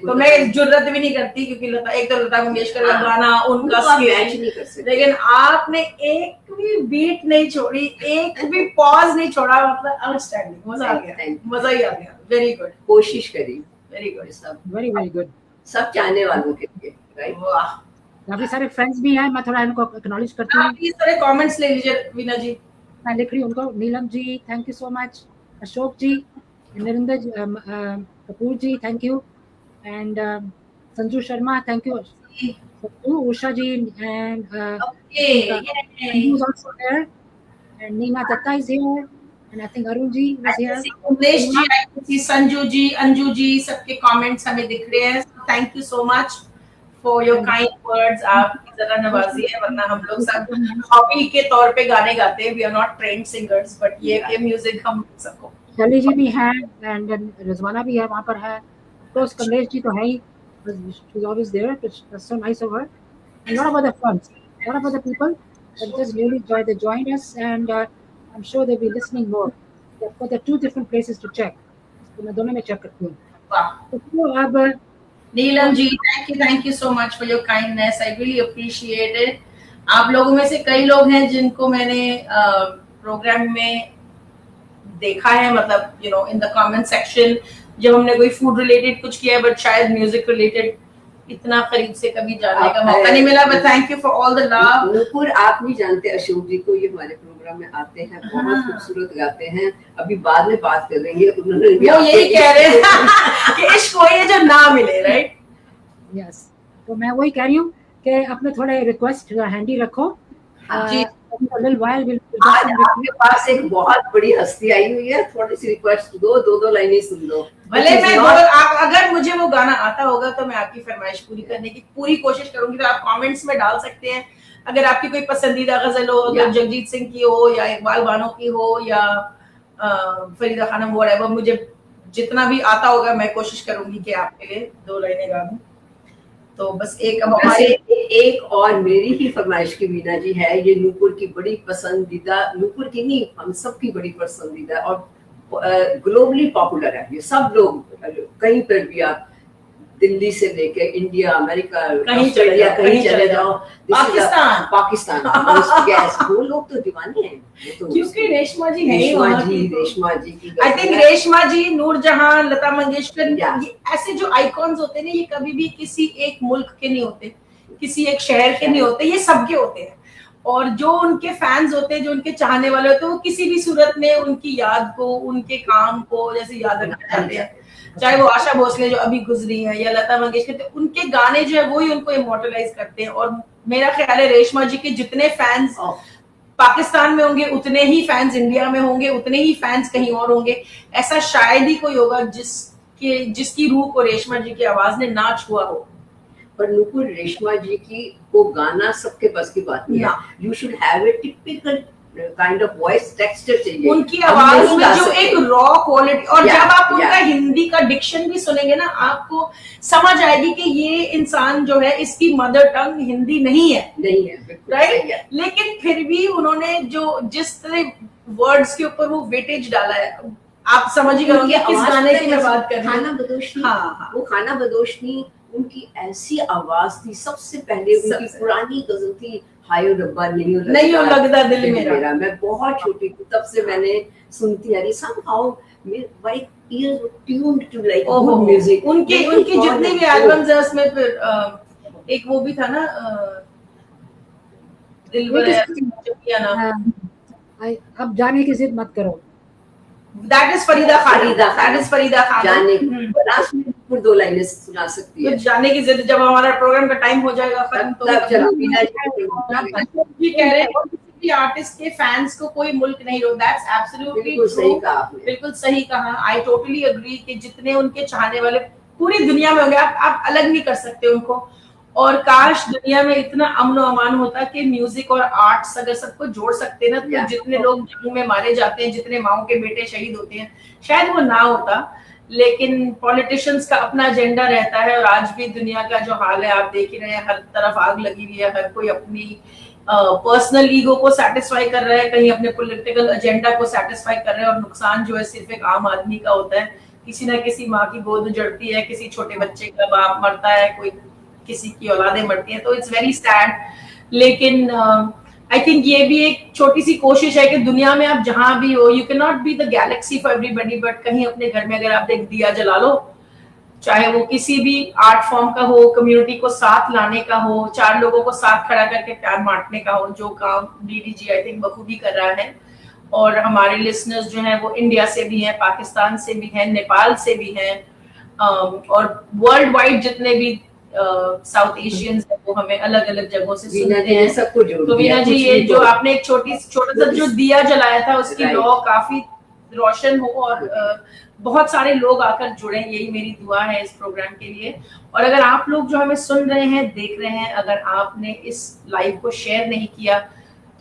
तो मैं जुर्रत भी नहीं करती क्योंकि लता, एक तो लता मंगेशकर का गाना उनका मैच नहीं कर सकते, लेकिन आपने एक भी बीट नहीं छोड़ी, एक भी पॉज नहीं छोड़ा, मतलब आउटस्टैंडिंग। मजा आ गया, मजा ही आ गया। वेरी गुड, कोशिश करी, वेरी गुड, सब वेरी वेरी गुड। सब चाहने वालों के लिए, राइट। वाह, काफी सारे फ्रेंड्स भी हैं, मैं थोड़ा इनको एक्नॉलेज करती हूँ। आप इस तरह कमेंट्स ले लीजिए वीना जी। मैं लिख रही हूँ उनको। Neelam ji thank you so much, Ashok ji, Narinder Kapoor ji thank you, and Sanju Sharma thank you, Usha ji, and is also there, and Neema Datta is here, and I think Arun ji was here. Umesh ji, I can see Sanju ji, Anju ji, सबके कमेंट्स हमें दिख रहे हैं। Thank you so much for your kind words. आपकी जरा नवाजी है, वरना हम लोग सब हॉबी के तौर पे गाने गाते हैं। We are not trained singers, but ये म्यूजिक हम सबको। शैली जी भी हैं, एंड रिजवाना भी है, वहाँ पर है। तो कमलेश जी तो है ही, she's always there. It's so nice of her. And a lot of other friends, a lot of other people that just really they joined us, and I'm sure they'll be listening more. They've got the 2 different places to check. तो मैं दोनों में check करती हूँ। वाह, तो अब Neelam ji thank you so much for your kindness, I really appreciate it. आप लोगों में से कई लोग हैं जिनको मैंने प्रोग्राम में देखा है, मतलब you know in the comment section, जब हमने कोई फूड रिलेटेड कुछ किया है, बट शायद म्यूजिक रिलेटेड इतना करीब से कभी जानने का मौका नहीं मिला। But thank you for all the love. Nupur, आप नहीं जानते अशोक जी को, ये हमारे प्रोग्राम में आते हैं, बहुत खूबसूरत गाते हैं। अभी बाद में बात करेंगे, उन्होंने वो यही कह रहे हैं कि इश्क वो है जो ना मिले, राइट? यस, तो मैं वही कह रही हूँ कि अपने थोड़े रिक्वेस्ट हैंडी रखो जी। आज आपके पास एक बहुत बड़ी हस्ती आई हुई है, थोड़ी सी रिक्वेस्ट दो लाइनें सुन लो। भले मैं अगर मुझे वो गाना आता होगा तो मैं आपकी फरमाइश पूरी करने की पूरी कोशिश करूंगी। तो आप कमेंट्स में डाल सकते हैं, अगर आपकी कोई पसंदीदा गजल हो, अगर जगजीत सिंह की हो या इकबाल बानो की हो या फरीदा खानम, व्हाटएवर, मुझे जितना भी आता होगा मैं कोशिश करूंगी कि आपके लिए 2 लाइनें गा दूं। तो बस एक अब वैसे हमारे एक और मेरी ही फरमाइश की वीना जी है, ये नूपुर की बड़ी पसंदीदा, नूपुर की नहीं हम सबकी बड़ी पसंदीदा और ग्लोबली पॉपुलर है। ये सब लोग कहीं पर भी आप दिल्ली से लेके इंडिया, अमेरिका, कहीं चले जाओ, कहीं चले जाओ, पाकिस्तान गैस, वो लोग तो दीवाने हैं। वो तो क्योंकि रेशमा जी है रेशमा जी की I think Reshma ji, Noorjahan, Lata Mangeshkar, Yeah. ये ऐसे जो आइकॉन्स होते हैं ना, ये कभी भी किसी एक मुल्क के नहीं होते, किसी एक शहर के नहीं होते, ये सबके होते हैं। और जो उनके फैंस होते हैं, जो उनके चाहने वाले होते हैं, वो किसी भी सूरत में उनकी याद को, उनके काम को जैसे याद रखना चाहते हैं। चाहे वो आशा भोसले जो अभी गुजरी है या लता मंगेशकर, तो उनके गाने जो है वो ही उनको इमोर्टलाइज करते हैं। और मेरा ख्याल है रेशमा जी के जितने फैंस पाकिस्तान में होंगे, उतने ही फैंस इंडिया में होंगे, उतने ही फैंस कहीं और होंगे। ऐसा शायद ही कोई होगा जिसकी रूह को रेशमा जी की आवाज ने ना छुआ हो। पर नुपुर, रेशमा जी की को गाना सबके बस की बात नहीं है। You should have a typical kind of voice texture चाहिए उनकी आवाज में जो एक रॉ क्वालिटी, और जब आप उनका yeah. हिंदी का डिक्शन भी सुनेंगे ना, आपको समझ आएगी कि ये इंसान जो है, इसकी मदर टंग हिंदी नहीं है, राइट? लेकिन फिर भी उन्होंने जो जिस तरह वर्ड्स के ऊपर वो वेटेज डाला है, आप समझिएगा किस गाने की मैं बात कर रही हूँ। खाना बदोशनी, हाँ। वो खाना बदोशनी उनकी ऐसी आवाज थी। सबसे पहले उनकी पुरानी गजल थी, हायो रब्बा नहीं हो लगता दिल मेरा। मैं बहुत छोटी थी तब से मैंने सुनती आ रही। somehow my ears were tuned to like good music। उनकी जितनी भी एल्बम्स है उसमें फिर एक वो भी था ना, अब जाने की जिद मत करो। That is Farida Khan. जाने लास्ट में फिर 2 लाइनें सुना सकती है। तो जाने की जिद, जब हमारा प्रोग्राम का टाइम हो जाएगा खत्म, तो चलो जी कह रहे हैं किसी भी आर्टिस्ट के फैंस को कोई मुल्क नहीं रोक। दैट्स एब्सोल्युटली बिल्कुल सही कहा आपने, बिल्कुल सही कहा। आई टोटली एग्री कि जितने उनके चाहने वाले पूरी दुनिया में होंगे, आप अलग नहीं कर सकते उनको। और काश दुनिया में इतना अमन और अमान होता कि म्यूजिक और आर्ट्स अगर सबको जोड़ सकते ना, तो जितने लोग जंग में मारे जाते हैं, जितने माओ के बेटे शहीद होते हैं, शायद वो ना होता। लेकिन पॉलिटिशियंस का अपना एजेंडा रहता है, और आज भी दुनिया का जो हाल है आप देख ही रहे हैं, हर तरफ आग लगी हुई है। हर कोई अपनी पर्सनल ईगो को सेटिस्फाई कर रहा है, कहीं अपने पॉलिटिकल एजेंडा को सेटिस्फाई कर रहे हैं, और नुकसान जो है सिर्फ एक आम आदमी का होता है। किसी ना किसी माँ की गोद उजड़ती है, किसी छोटे बच्चे का बाप मरता है, कोई किसी की औलादें मरती हैं, तो इट्स वेरी सैड। लेकिन आई थिंक ये भी एक छोटी सी कोशिश है कि दुनिया में आप जहां भी हो, you can not be the Galaxy for everybody, but कहीं अपने घर में अगर आप एक दिया जला लो, चाहे वो किसी भी आर्ट फॉर्म का हो, कम्युनिटी को साथ लाने का हो, 4 लोगों को साथ खड़ा करके प्यार बांटने का हो, जो काम डीडीजी आई थिंक बखूबी कर रहा है। और हमारे लिसनर्स जो हैं वो इंडिया से भी हैं, पाकिस्तान से भी हैं, नेपाल से भी हैं, और वर्ल्ड वाइड जितने भी साउथ एशियंस है वो हमें अलग अलग जगहों से सुनते हैं। सबको जोड़ तो वीना जी, ये जो आपने एक छोटा सा जो दिया जलाया था, उसकी लौ काफी रोशन हो, और बहुत सारे लोग आकर जुड़े, यही मेरी दुआ है इस प्रोग्राम के लिए। और अगर आप लोग जो हमें सुन रहे हैं, देख रहे हैं, अगर आपने इस लाइव को शेयर नहीं किया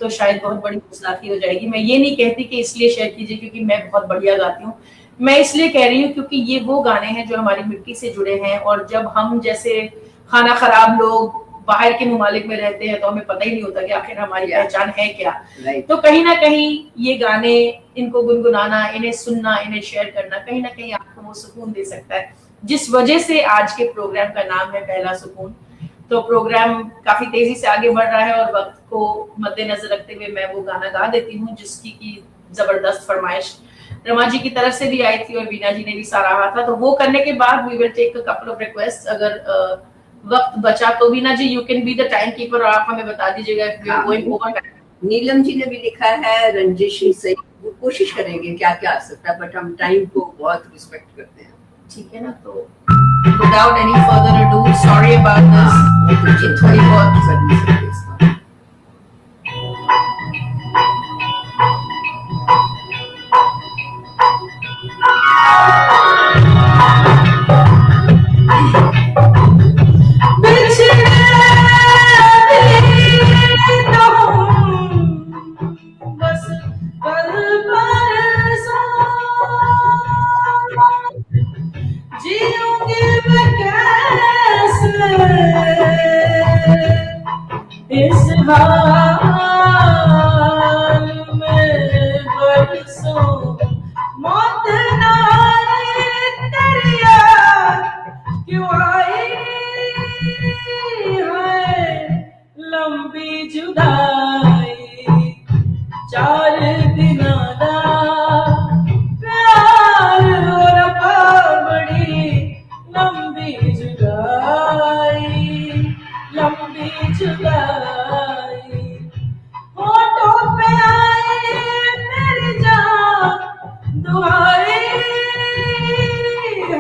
तो शायद बहुत बड़ी गुस्ताखी हो जाएगी। मैं ये नहीं कहती कि इसलिए शेयर कीजिए क्योंकि मैं बहुत बढ़िया गाती हूँ, मैं इसलिए कह रही हूँ क्योंकि ये वो गाने हैं जो हमारी मिट्टी से जुड़े हैं। और जब हम जैसे खाना खराब लोग बाहर के मुमालिक में रहते हैं तो हमें पता ही नहीं होता कि आखिर हमारी पहचान है क्या। तो कहीं ना कहीं ये गाने, इनको गुनगुनाना, इन्हें सुनना, इन्हें शेयर करना कहीं ना कहीं आपको वो सुकून दे सकता है, जिस वजह से आज के प्रोग्राम का नाम है पहला सुकून। तो प्रोग्राम काफी तेजी से आगे बढ़ रहा है, और वक्त को मद्देनजर रखते हुए मैं वो गाना गा देती हूँ जिसकी की जबरदस्त फरमाइश रमा जी की तरफ से भी आई थी और वीना जी ने भी सराहा था। तो वो करने के बाद we will take a couple of request. अगर वक्त बचा तो Veena ji, you can be the time keeper, और आप हमें बता दीजिएगा if we are going over time। Neelam ji ने भी लिखा है, रंजिश से वो कोशिश करेंगे क्या क्या आ सकता है, बट हम टाइम को बहुत रिस्पेक्ट करते हैं। ठीक है ना, तो without any further ado, sorry about this, ये थोड़ी बहुत जीऊंगी मैं कैसे इस हाल में बरसों मौत ना आए तेरी याद क्यों आई है लंबी जुदाई 4 दिना दा प्यार और बड़ी लंबी जुदाई होठों पे आए मेरी जान दुआएं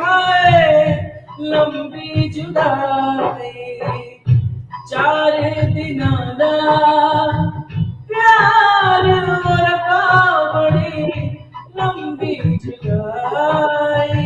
हाय लंबी जुदाई 4 दिना दा प्यार और बड़ी लंबी जुदाई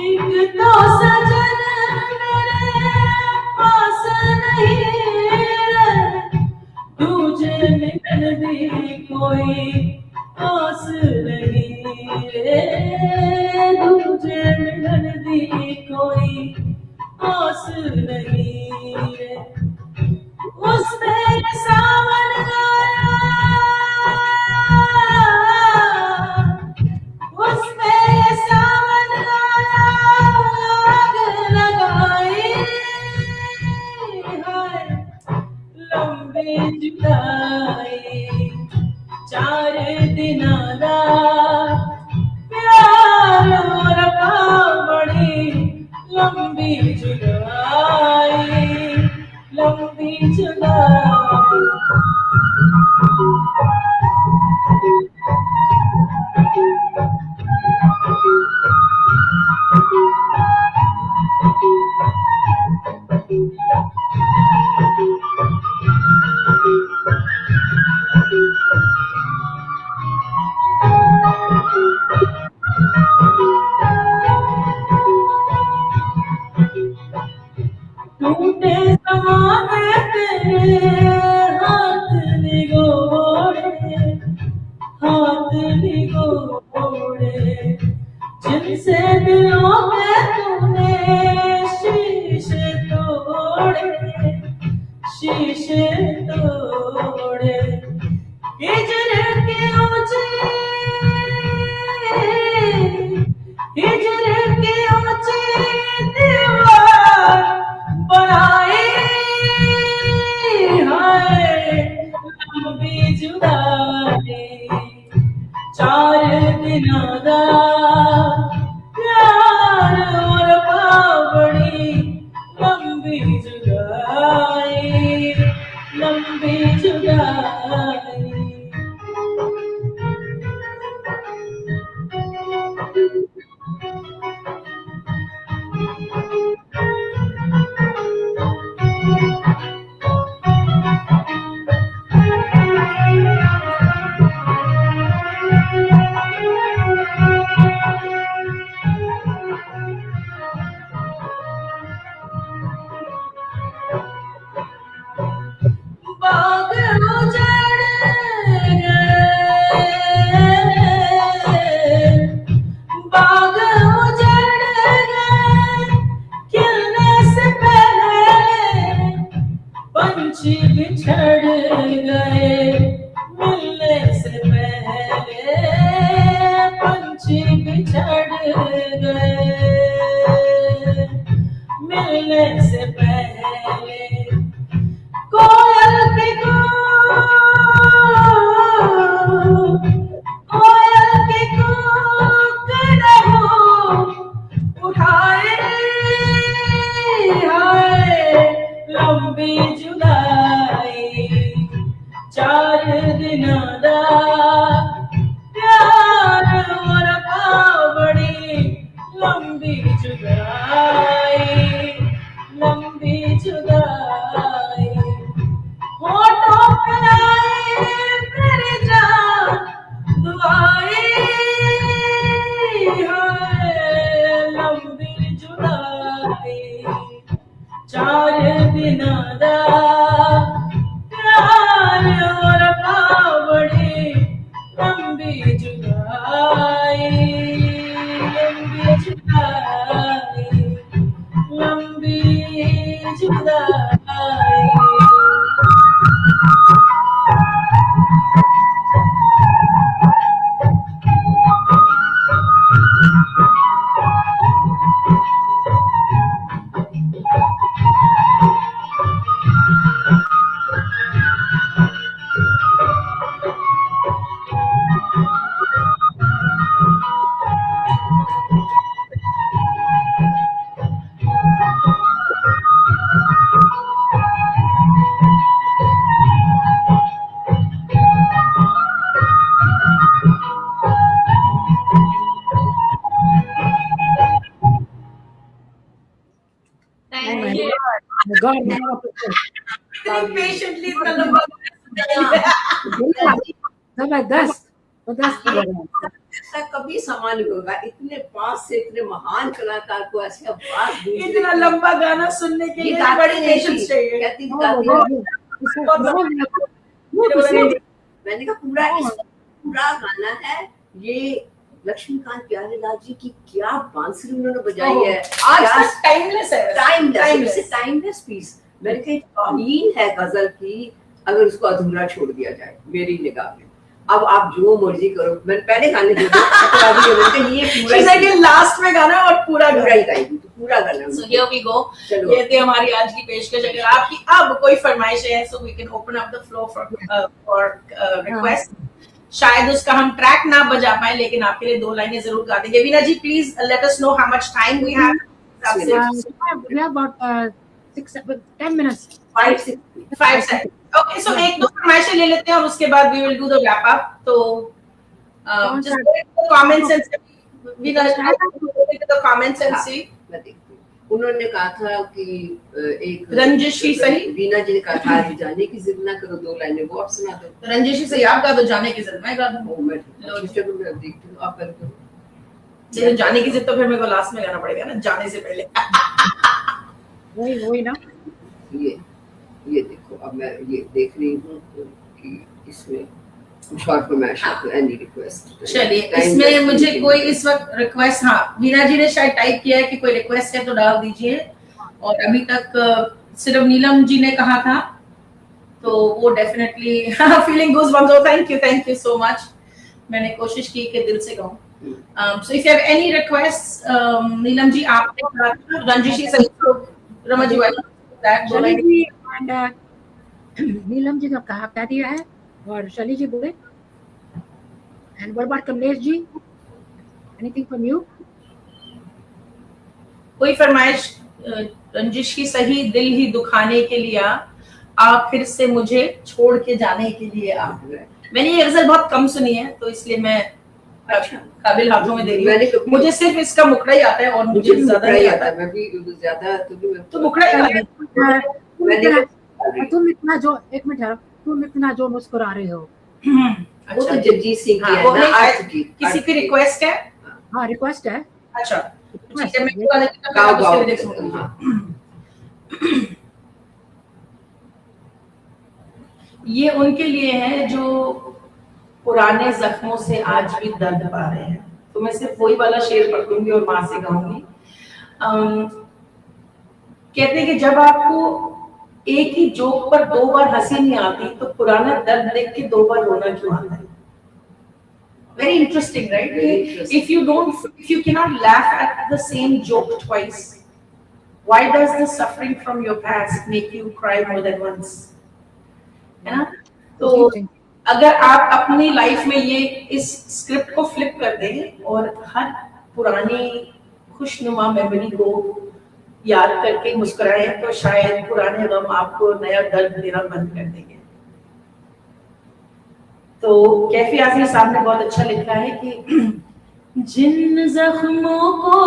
एक तो सजन मेरे पास नहीं रे तुझे मिलन दी कोई आस नहीं रे तुझे मिलन दी कोई आस नहीं रे उस मेरे सावन आया उसमें ये सावन आया आग लगाई हाय लंबी जुदाई 4 दिना दा प्यार और बड़ी लंबी जुदाई टूटे समाने तेरे हाथ निगोड़े जिनसे दिलों में तूने शीशे तोड़े हिजर के ऊंचे दीवार बनाए हाय लंबी जुदाई 4 दिना दा प्यार और बड़ी लंबी जुदाई बाग उजड़ गए खिलने से पहले पंछी बिछड़ गए मिलने से पहले पंछी बिछड़ गए मिलने से पहले कोयल की कूक उठाए हाय लंबी जुदाई 4 दिना दा प्यार और बड़ी लंबी जुदाई होठों पे आए तेरी जान दुआएं हाय लंबी जुदाई दिनां दा प्यार और बड़ी लंबी जुदाई, लंबी जुदाई, लंबी जुदाई। Oh my Thank you. God, now इतनी पेशेंटली इतना लंबा जबरदस्त जबरदस्त लग रहा है। ऐसा कभी समा नहीं होगा, इतने पास से इतने महान कलाकार को ऐसे आवाज गूंजने इतना की। लंबा गाना सुनने के ये लिए गाती बड़ी नहीं पेशेंस थी, चाहिए। कहती Oh, गाती yeah, नहीं। yeah. मैंने कहा पूरा पूरा गाना है ये लक्ष्मीकांत प्यारेलाल जी की, क्या बांसुरी उन्होंने बजाई है, आज तक टाइमलेस है, टाइमलेस टाइमलेस पीस। मैंने कहा तौहीन है गजल की अगर उसको अधूरा छोड़ दिया जाए मेरी निगाह में। अब आप जो मर्जी करो, मैंने पहले गाने जो ये पूरा लास्ट में गाना और पूरा पूरा ही गाएगी, तो पूरा गाना। So here we go. चलो। ये थी हमारी आज की पेशकश। अगर आपकी अब कोई फरमाइश है so we can open up the floor for request. शायद उसका हम ट्रैक ना बजा पाए लेकिन आपके लिए 2 लाइनें जरूर गा देंगे। वीना जी please let us know how much time we have. We have about 10 minutes. 5 6 5 seconds. Okay, so एक दो फरमाइशें ले लेते हैं और उसके बाद we will do the wrap up. तो just go into the comments and see. Veena go into the comments and see. मैं देखती हूँ। उन्होंने कहा था कि एक रंजिश ही सही। वीना जी ने कहा था आज जाने की जिद ना करो, 2 लाइनें वो आप सुना दो। तो रंजिश से आप गा दो, जाने की जिद मैं गा दूं। ओ मैं चलो मैं देखती हूँ, आप कर दो। लेकिन जाने की जिद तो फिर मेरे को लास्ट में गाना पड़ेगा ना, जाने से पहले। वही ना। ये देखो, अब मैं ये देख रही हूँ कि इसमें कुछ और फरमाइश है तो एनी रिक्वेस्ट। चलिए, इसमें मुझे कोई इस वक्त रिक्वेस्ट, हाँ वीना जी ने शायद टाइप किया है कि कोई रिक्वेस्ट है तो डाल दीजिए। और अभी तक सिर्फ नीलम जी ने कहा था तो वो definitely feeling goosebumps. Thank you so much. मैंने कोशिश की कि दिल से गाऊं। So if you have any request, Neelam ji आपने कहा था, रंजिश जी सही, रमा जी वाली शली जी and नीलम जी ने कह दिया है और शली जी बोले। And what about Kamlesh ji? Anything from you? कोई फरमाइश? रंजिश की सही, दिल ही दुखाने के लिए आप फिर से मुझे छोड़ के जाने के लिए आप। मैंने ये गजल बहुत कम सुनी है तो इसलिए मैं काबिल हाथों में दे रही हूँ। मुझे सिर्फ इसका मुखड़ा ही आता है और मुझे ज्यादा नहीं आता। मैं भी ज्यादा तो मुखड़ा ही आता है। तुम इतना जो, एक मिनट ठहरो, तुम इतना जो मुस्कुरा रहे हो। वो तो जगजीत सिंह की है ना, आर्ट की। किसी की रिक्वेस्ट है? हाँ रिक्वेस्ट है। अच्छा ठीक है, मैं गाओ गाओ। ये उनके लिए है जो पुराने जख्मों से आज भी दर्द पा रहे हैं। तो मैं सिर्फ वही वाला शेर पढ़ दूंगी और वहां से गाऊंगी। कहते हैं कि जब आपको एक ही जोक पर 2 बार हंसी नहीं आती तो पुराना दर्द देख के 2 बार रोना क्यों आता है? Very interesting, right? Very interesting. If you cannot laugh at the same joke twice, why does the suffering from your past make you cry more than once? है ना? तो अगर आप अपनी लाइफ में ये इस स्क्रिप्ट को फ्लिप कर दें और हर पुरानी खुशनुमा मेमोरी को याद करके मुस्कुराएं तो शायद पुराने गम आपको नया दर्द देना बंद कर देंगे। तो कैफी आजमी साहब ने बहुत अच्छा लिखा है कि जिन जख्मों को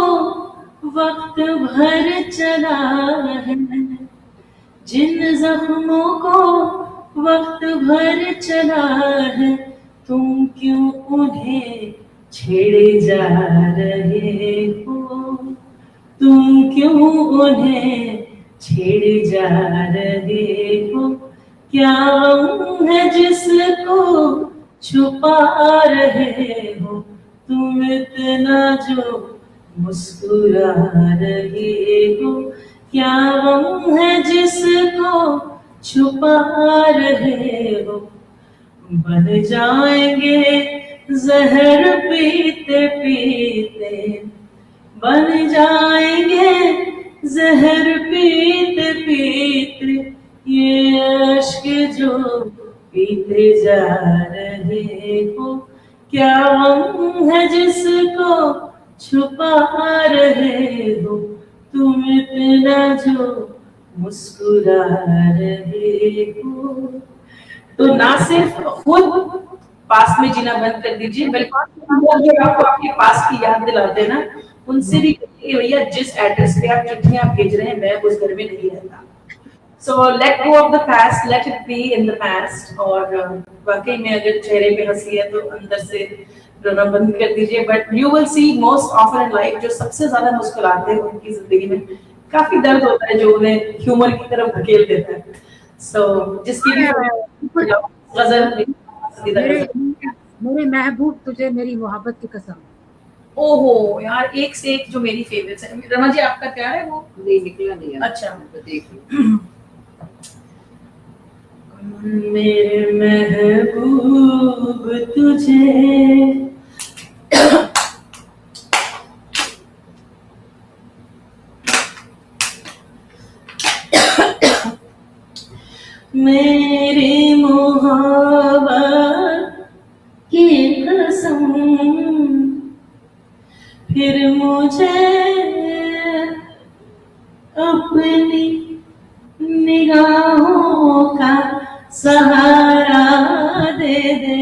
वक्त भर चला है, जिन जख्मों को वक्त भर चला है, तुम क्यों उन्हें छेड़े जा रहे हो, तुम क्यों उन्हें छेड़े जा रहे हो, क्या गम है जिसको छुपा रहे हो, तुम इतना जो मुस्कुरा रहे हो, क्या गम है जिसको छुपा रहे हो, बन जाएंगे जहर पीते पीते, बन जाएंगे जहर पीते पीते, ये अश्क जो पीते जा रहे हो, क्या गम है जिसको छुपा रहे हो, तुम इतना जो मुस्कुरा रहे हो। तो ना सिर्फ खुद पास में जीना बंद कर दीजिए, बल्कि लोग जो आपको आपके पास की याद दिलाते हैं ना, उनसे भी कहिए भैया जिस एड्रेस पे आप चिट्ठियां भेज रहे हैं मैं उस घर में नहीं रहता। So let go of the past, let it be in the past. और वाकई में अगर चेहरे पे हंसी है तो अंदर से रोना बंद कर दीजिए। But you will see most often in life जो सबसे ज्यादा मुस्कुराते हैं उनकी जिंदगी में काफी दर्द होता है जो उन्हें ह्यूमर की तरफ धकेल देता है। सो जिसकी भी गजल मेरे महबूब तुझे मेरी मोहब्बत की कसम। ओहो यार, एक से एक जो मेरी फेवरेट्स है। रमा जी आपका क्या है वो? नहीं निकला नहीं है। अच्छा तो देख लो। मेरे महबूब तुझे मेरी मोहब्बत की कसम, फिर मुझे अपनी निगाहों का सहारा दे दे,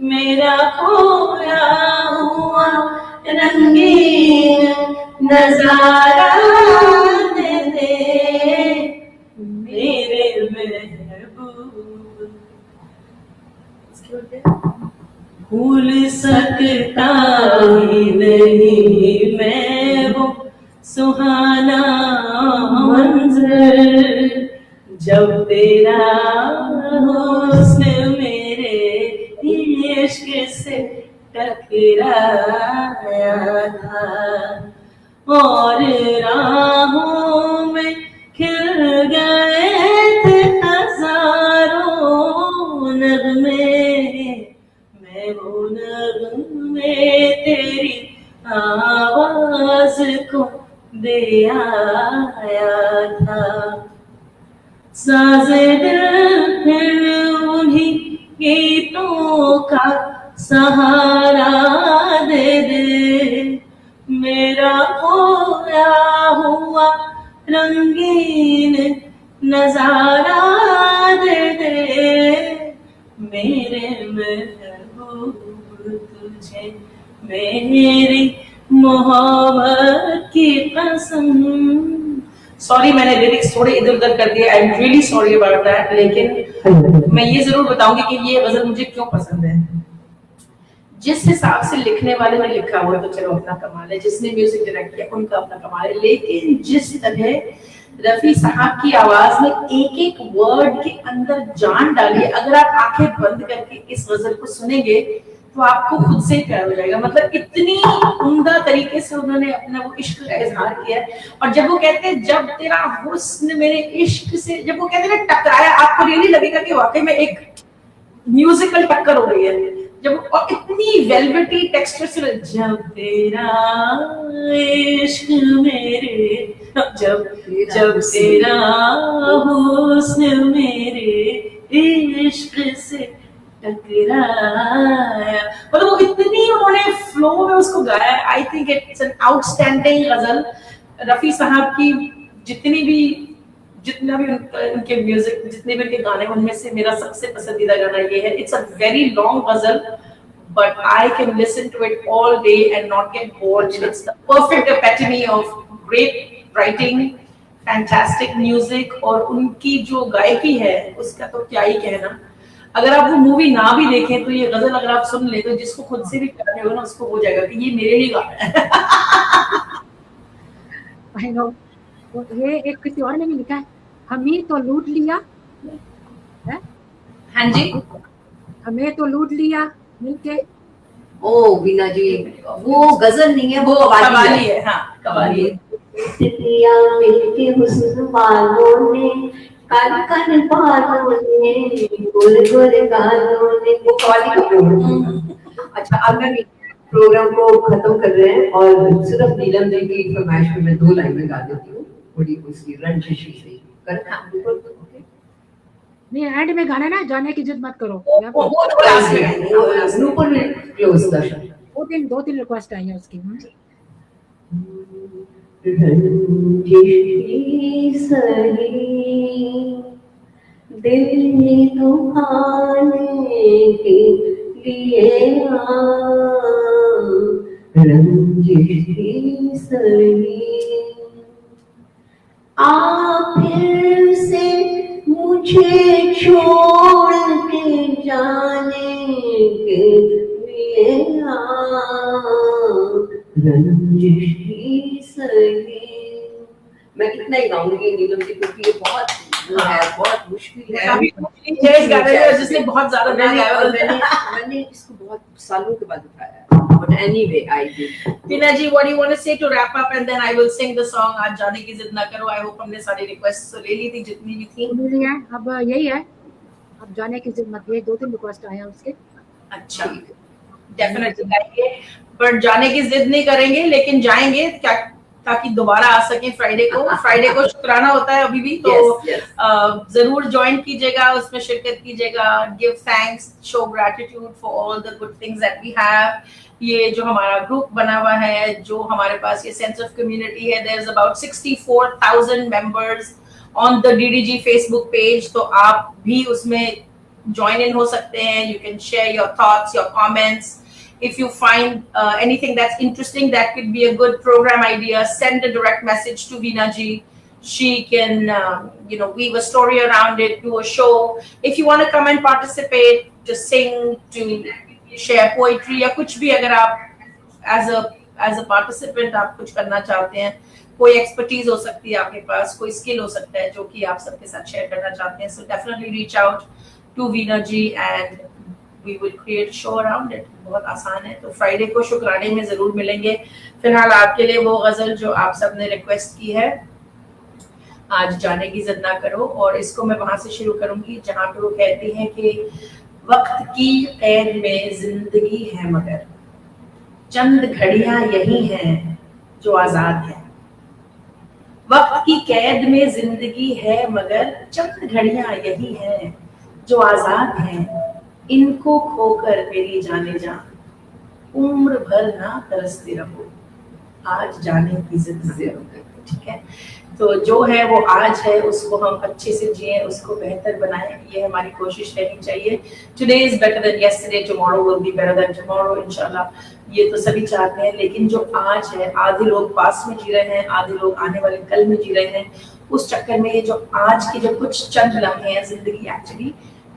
मेरा खोया हुआ रंगीन नजारा दे दे, मेरे महबूब। भूल सकता ही नहीं मैं वो सुहाना मंजर, जब तेरा हुस्न मेरे इश्क से टकराया था, और राहों में खिल गए थे हजारों नगमे, मैं वो नगमे तेरी आवाज को दे आया था। साज़े दिल फिर उन्हीं गीतों का सहारा दे दे, मेरा खोया हुआ रंगीन नजारा दे दे, मेरे महबूब तुझे मेरी मोहब्बत की कसम। सॉरी मैंने लिरिक्स थोड़े इधर उधर कर दिए, I am really sorry about that. लेकिन मैं ये जरूर बताऊंगी कि ये गजल मुझे क्यों पसंद है। जिस हिसाब से लिखने वाले ने लिखा हुआ तो चलो अपना कमाल है, जिसने म्यूजिक डायरेक्ट किया उनका अपना कमाल है, लेकिन जिस तरह रफी साहब की आवाज में एक एक वर्ड के अंदर जान डाली, अगर आप आंखें बंद करके इस गजल को सुनेंगे तो आपको खुद से ही प्यार हो जाएगा। मतलब इतनी उम्दा तरीके से उन्होंने अपना वो इश्क का इजहार किया है। और जब वो कहते हैं जब तेरा हुस्न मेरे इश्क से, जब वो कहते हैं टकराया, आपको रियली लगेगा कि वाकई में एक म्यूजिकल टक्कर हो रही है। जब और इतनी वेलवेटी टेक्सचर से, जब तेरा इश्क मेरे, जब तेरा हुस्न मेरे इश्क से टकराया, मतलब वो इतनी उन्होंने फ्लो में उसको गाया। I think it's an outstanding गजल। रफी साहब की जितना भी उनके म्यूजिक, जितने भी उनके गाने, उनमें से मेरा सबसे पसंदीदा गाना ये है। It's a very long ghazal but I can listen to it all day and not get bored. It's the perfect epitome of great writing, fantastic music, और उनकी जो गायकी है उसका तो क्या ही कहना। अगर आप वो मूवी ना भी देखें तो ये गजल अगर आप सुन ले तो जिसको खुद से भी प्यार होगा ना उसको हो जाएगा कि ये मेरे लिए गाना है। I know. तो ये एक किसी और ने भी लिखा है, हमें तो लूट लिया है, हाँ जी, हमें तो लूट लिया मिलके। ओ वीना जी, वो गजल नहीं है, वो कवाली है। हाँ, कवाली है। लिया मिलके हुस्न वालों ने, कान कान बालों ने, गोरे गोरे गालों ने, वो कवाली का प्रोग्राम। अच्छा, अब मैं प्रोग्राम को खत्म कर रहे हैं और सिर्फ नीलम जी की फरमाइश पे मैं 2 लाइनें गा देती हूँ, थोड़ी उसकी रंजिशी से ओके। नहीं, एंड में गाना ना, जाने की जिद मत करो। वो तो लास्ट में गाएंगे, वो last में। नूपुर में क्लोज दर्शन। 2-3 रिक्वेस्ट आई है उसकी। रंजिशी सही दिल दुखाने के लिए रंजिशी सही, आप फिर से मुझे छोड़ के जाने के लिए रंजिशी सही। मैं इतना ही गाऊंगी नीलम जी, क्योंकि ये बहुत वो है, बहुत मुश्किल है। काफी जैज गा रहे हैं, जिसने बहुत ज्यादा ना गाया है। मैंने इसको बहुत सालों के बाद उठाया है। But anyway, I did. Tina ji, what do you want to say to wrap up and then I will sing the song आज जाने की जिद ना करो। I hope हमने सारी requests ले ली थी जितनी भी थी। मिली है, अब यही है, अब जाने की जिद मत। ये 2-3 रिक्वेस्ट आए हैं उसके। अच्छा, डेफिनेटली गाएंगे, पर जाने की जिद नहीं करेंगे, लेकिन जाएंगे क्या, ताकि दोबारा आ सकें फ्राइडे को। फ्राइडे को शुक्राना होता है अभी भी, तो जरूर ज्वाइन कीजिएगा, उसमें शिरकत कीजिएगा। Give thanks, show gratitude for all the good things that we have. ये जो हमारा ग्रुप बना हुआ है, जो हमारे पास ये सेंस ऑफ कम्युनिटी है, there is about 64,000 members on the DDG Facebook page. तो आप भी उसमें ज्वाइन इन हो सकते हैं। You can share your thoughts, your comments. If you find anything that's interesting that could be a good program idea, send a direct message to Veena ji. She can weave a story around it, do a show. If you want to come and participate, to sing, to share poetry या कुछ भी, अगर आप as a participant आप कुछ करना चाहते हैं, कोई expertise हो सकती है आपके पास, कोई skill हो सकता है जो कि आप सबके साथ share करना चाहते हैं, so definitely reach out to Veena ji and we will create show around it. बहुत आसान है। तो फ्राइडे को शुक्राने में जरूर मिलेंगे। फिलहाल आपके लिए वो गजल जो आप सबने रिक्वेस्ट की है, आज जाने की जिद ना करो, और इसको मैं वहां से शुरू करूंगी जहां पे वो कहती हैं कि वक्त की कैद में जिंदगी है मगर चंद घड़ियां यही हैं जो आजाद है। वक्त की कैद में जिंदगी है मगर चंद घड़ियां यही हैं जो आजाद हैं। इनको खोकर मेरी जाने जा, उम्र भर ना तरसते रहो, आज जाने की जिद ना करो। ठीक है, तो जो है वो आज है, उसको हम अच्छे से जिए, उसको बेहतर बनाएं, ये हमारी कोशिश रहनी चाहिए। Today is better than yesterday, tomorrow will be better than tomorrow, इंशाल्लाह। ये तो सभी चाहते हैं, लेकिन जो आज है, आधे लोग पास में जी रहे हैं, आधे लोग आने वाले कल में जी रहे हैं। उस चक्कर में ये जो आज की जो कुछ चंद लम्हे हैं, जिंदगी एक्चुअली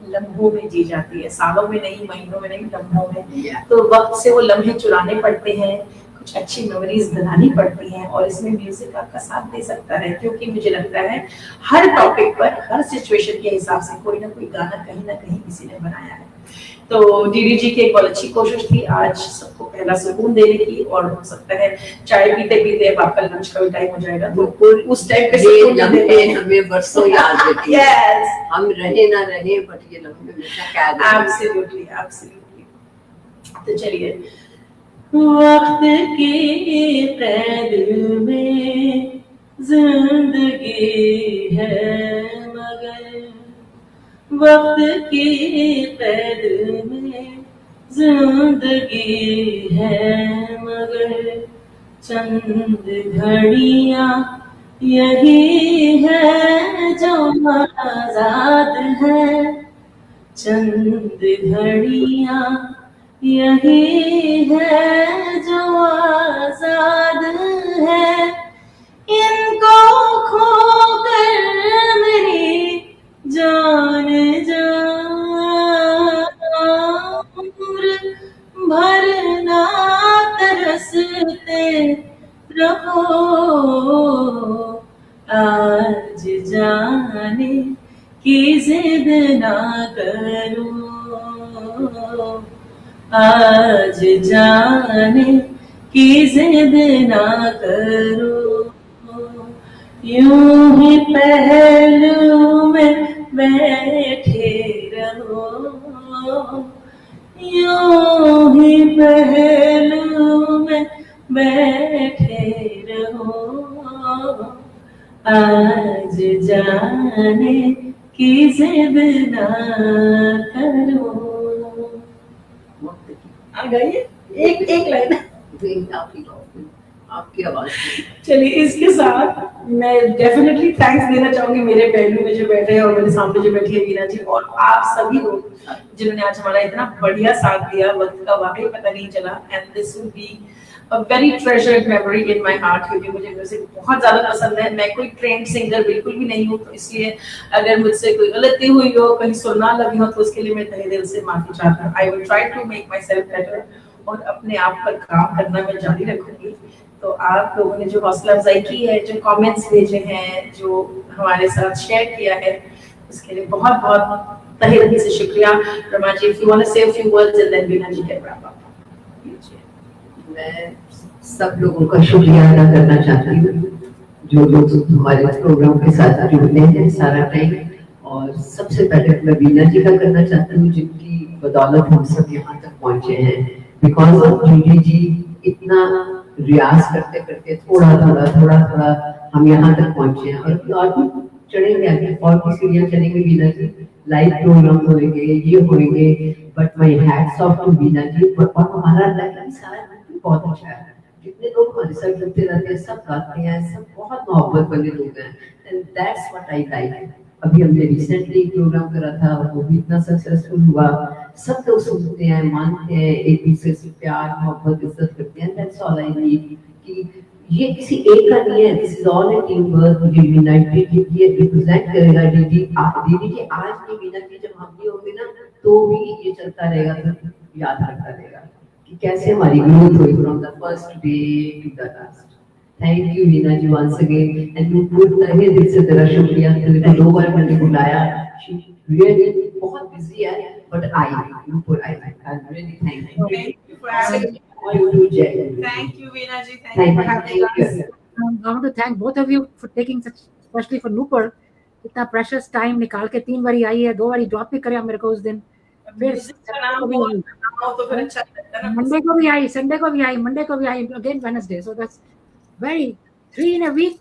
लम्हों में जी जाती है, सालों में नहीं, महीनों में नहीं, लम्हों में। तो वक्त से वो लम्हे चुराने पड़ते हैं, कुछ अच्छी मेमोरीज बनानी पड़ती हैं, और इसमें म्यूजिक आपका साथ दे सकता है, क्योंकि मुझे लगता है हर टॉपिक पर, हर सिचुएशन के हिसाब से कोई ना कोई गाना कहीं ना कहीं किसी ने बनाया है। तो डीडीजी की एक बहुत अच्छी कोशिश थी आज सबको पहला सुकून देने की, और हो सकता है चाय पीते पीते अब आपका लंच का भी टाइम हो जाएगा, तो उस टाइम पे सुकून देते हैं। हमें बरसों याद रहती है। Yes. हम रहे ना रहे, बट ये लम्हे हमेशा कैद हैं। Absolutely, absolutely. तो चलिए, वक्त की कैद में जिंदगी है मगर, वक्त की कैद में जिंदगी है मगर चंद घड़ियां यही है जो आजाद है। चंद घड़ियां यही है जो आजाद है। इनको खोकर मेरी जान जा, उम्र भर ना तरसते रहो, जाने की जिद ना करो, आज जाने की जिद ना करो, यूं ही पहलू में बैठे रहो, यूं ही पहलू में बैठे रहो, आज जाने की जिद ना करो। आ गई एक लाइन आपकी आवाज चलिए, इसके साथ मैं डेफिनेटली थैंक्स देना चाहूंगी मेरे पहलू में जो बैठे हैं और मेरे सामने जो बैठी है वीना जी, और आप सभी लोग जिन्होंने आज हमारा इतना बढ़िया साथ दिया, वक्त का वाकई पता नहीं चला। And this will be a very treasured memory in my heart, क्योंकि मुझे म्यूजिक बहुत ज्यादा पसंद है। मैं कोई ट्रेंड सिंगर बिल्कुल भी नहीं हूँ, तो इसलिए अगर मुझसे कोई गलती हुई हो, कहीं सुनना लगी हो, तो उसके लिए मैं तहे दिल से माफी चाहता हूँ। I will try to make myself better और अपने आप पर काम करना मैं जारी रखूंगी। तो आप लोगों ने जो हौसला अफजाई की है, जो कमेंट्स भेजे हैं, जो हमारे साथ शेयर किया है, उसके लिए बहुत बहुत तहे दिल से शुक्रिया। Rama ji, if you want to say a few words and then Veena ji can wrap up. मैं सब लोगों का शुक्रिया अदा करना चाहती हूँ जो लोग हमारे प्रोग्राम के साथ जुड़ते हैं सारा टाइम, और सबसे पहले मैं वीना जी का करना चाहती हूँ जिनकी बदौलत हम सब यहाँ तक पहुँचे हैं। बिकॉज ऑफ जूली जी इतना रियाज करते करते थोड़ा थोड़ा हम यहाँ तक पहुँचे हैं, और भी चढ़ेंगे आगे, और भी सीढ़ियाँ चलेंगे वीना जी, लाइव प्रोग्राम होंगे, ये होंगे, but my hats off to Veena ji. और हमारा लाइफ सारा बहुत अच्छा है, जितने लोग हमारे साथ जुड़ते रहते हैं, सब गाते हैं, सब बहुत मोहब्बत वाले लोग हैं, and that's what I like. अभी हमने रिसेंटली प्रोग्राम करा था, वो भी इतना सक्सेसफुल हुआ, सब लोग सुनते हैं, मानते हैं, एक दूसरे से प्यार मोहब्बत इज्जत करते हैं। दैट्स ऑल आई नीड, कि ये किसी एक का नहीं है, this is all A team work. मुझे यूनाइटेड ये रिप्रेजेंट करेगा दीदी जी। आज की वीना जी जब हम भी होंगे ना, तो भी ये चलता रहेगा, तो याद रखता रहेगा कि कैसे हमारी ग्रोथ हुई from the first day to the last. Thank you Veena ji once again, and you put तहे दिल से तेरा शुक्रिया। तेरे को 2 बार मैंने बुलाया, रियली बहुत बिजी है, but I really thank you. Thank you, Veena ji. Thank you for having us. I want to thank both of you for taking such, especially for Nupur, इतना precious time निकाल के 3 बारी आई है, 2 बारी drop भी करे मेरे को उस दिन, फिर तो फिर अच्छा लगता है ना। मंडे को भी आई, संडे को भी आई, मंडे को भी आई, again Wednesday, so that's very 3 in a week।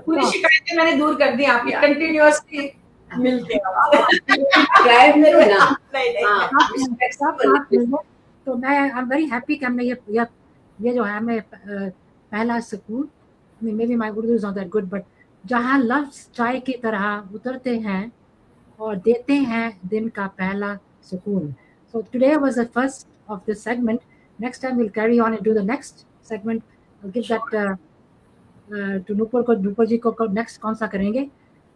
पूरी शिकायतें मैंने दूर कर दी आपकी, कंटिन्यूअसली मिलते ड्राइव में ना हैं। तो मैं आई एम वेरी हैप्पी कि हमने ये जो है हमें पहला सुकून, may be my Urdu is not that good, but जहाँ लफ्ज चाय की तरह उतरते हैं और देते हैं दिन का पहला सुकून। So today was the first of this segment. Next time we'll carry on and do the next segment. I'll give that to Nupur को, Nupur जी को next कौन सा करेंगे?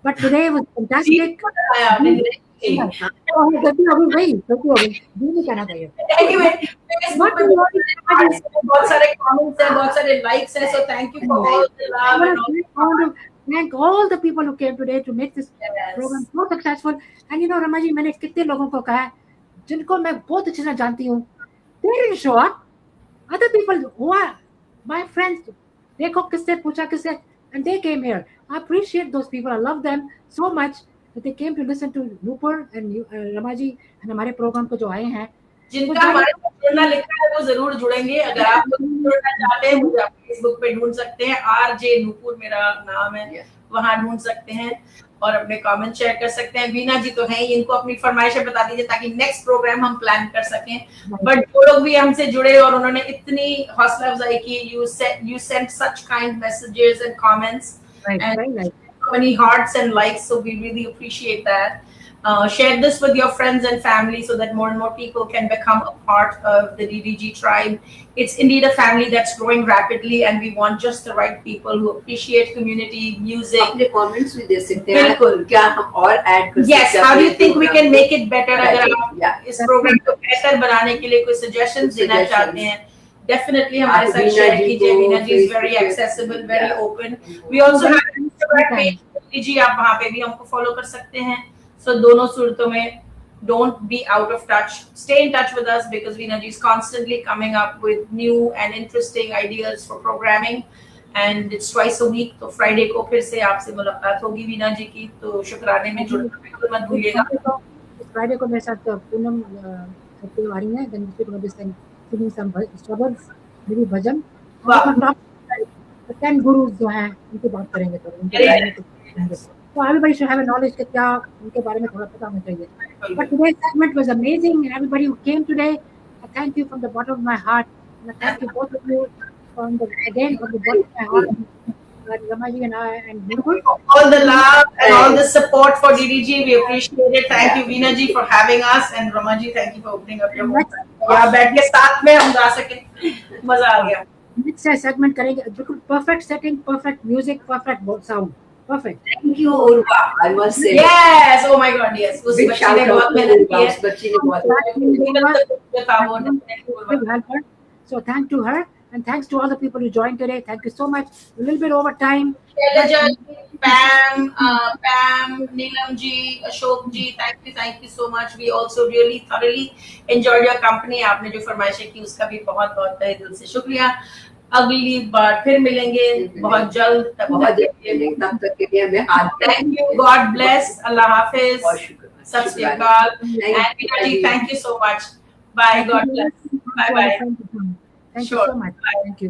But today was fantastic. बहुत सारे कमेंट्स हैं, बहुत सारे लाइक्स हैं, so thank you for all the love and all. I want to thank all the people who came today to make this program so successful. And you know, Rama ji, मैंने कितने लोगों को कहा है जिनको मैं बहुत अच्छे से जानती हूँ, they didn't show up. Other people who are my friends, देखो किससे पूछा किससे, and they came here. I appreciate those people. I love them so much that they came to listen to Nupur and Rama ji and हमारे programme को जो आए हैं। जिनका हमारे साथ जुड़ना लिखा है वो जरूर जुड़ेंगे। अगर आप जुड़ना चाहते हैं, मुझे आप फेसबुक पे ढूंढ सकते हैं, RJ नूपुर मेरा नाम है, वहां ढूंढ सकते हैं और अपने कमेंट शेयर कर सकते हैं। वीना जी तो हैं ही, इनको अपनी फरमाइशें बता दीजिए ताकि नेक्स्ट प्रोग्राम हम प्लान कर सकें। बट जो लोग भी हमसे जुड़े और उन्होंने इतनी हौसला अफजाई की, you sent such kind messages and comments and so many hearts and likes, so we really appreciate that. Share this with your friends and family so that more and more people can become a part of the DDG tribe. It's indeed a family that's growing rapidly, and we want just the right people who appreciate community, music. अपने comments भी दे सकते हैं, बिल्कुल, क्या हम और add कर सकते हैं? Yes, how do you think we can make it better? अगर आप इस प्रोग्राम को बेहतर बनाने के लिए कोई suggestions देना चाहते हैं, definitely हमारे साथ share कीजिए। वीना जी is very accessible, very open. We also have an Instagram page. जी आप वहाँ पे भी हमको फॉलो कर सकते हैं। सो दोनों सूरतों में don't be out of touch, stay in touch with us because Veena ji is constantly coming up with new and interesting ideas for programming and it's twice a week। तो फ्राइडे को फिर से आपसे मुलाकात होगी वीना जी की, तो शुक्राने में जुड़ना बिल्कुल मत भूलिएगा। फ्राइडे को मेरे साथ पूनम तिवारी है, then we will be singing some struggles, maybe भजन। वाह। 10 गुरुज जो हैं उनकी बात करेंगे, तो उनके बारे में कुछ कहेंगे। So everybody should have a knowledge कि क्या उनके बारे में थोड़ा पता होना चाहिए। But today's segment was amazing, and everybody who came today, I thank you from the bottom of my heart, and I thank you both of you from the bottom of my heart, Ramaji and I and Murugul. All the love and all the support for DDG, we appreciate it। Thank you Veena ji for having us and Ramaji, thank you for opening up your home। यहाँ बैठ के साथ में हम गा सके, मजा आ गया। Next segment करेंगे, बिल्कुल perfect setting, perfect music, perfect sound, perfect। Thank you Urva, I must say। Yes, oh my God, yes। उस Big बच्ची shout ने out बहुत to मेहनत Urva, की है। उस बच्ची ने बहुत Big helper। So thank to her and thanks to all the people who joined today. Thank you so much। A little bit over time। Shailaja, Pam, Neelam ji, Ashok ji, thank you so much। We also really thoroughly enjoyed your company। आपने जो फरमाइशें की उसका भी बहुत बहुत तहे दिल से शुक्रिया। अगली बार फिर मिलेंगे बहुत जल्द, तब तक के लिए मैं हाथ thank you, God bless, Allah हाफिज, बहुत शुक्रिया। Sat Sri Akal and Veena ji thank you so much, bye, God bless, bye bye. Thank you so much। Thank you।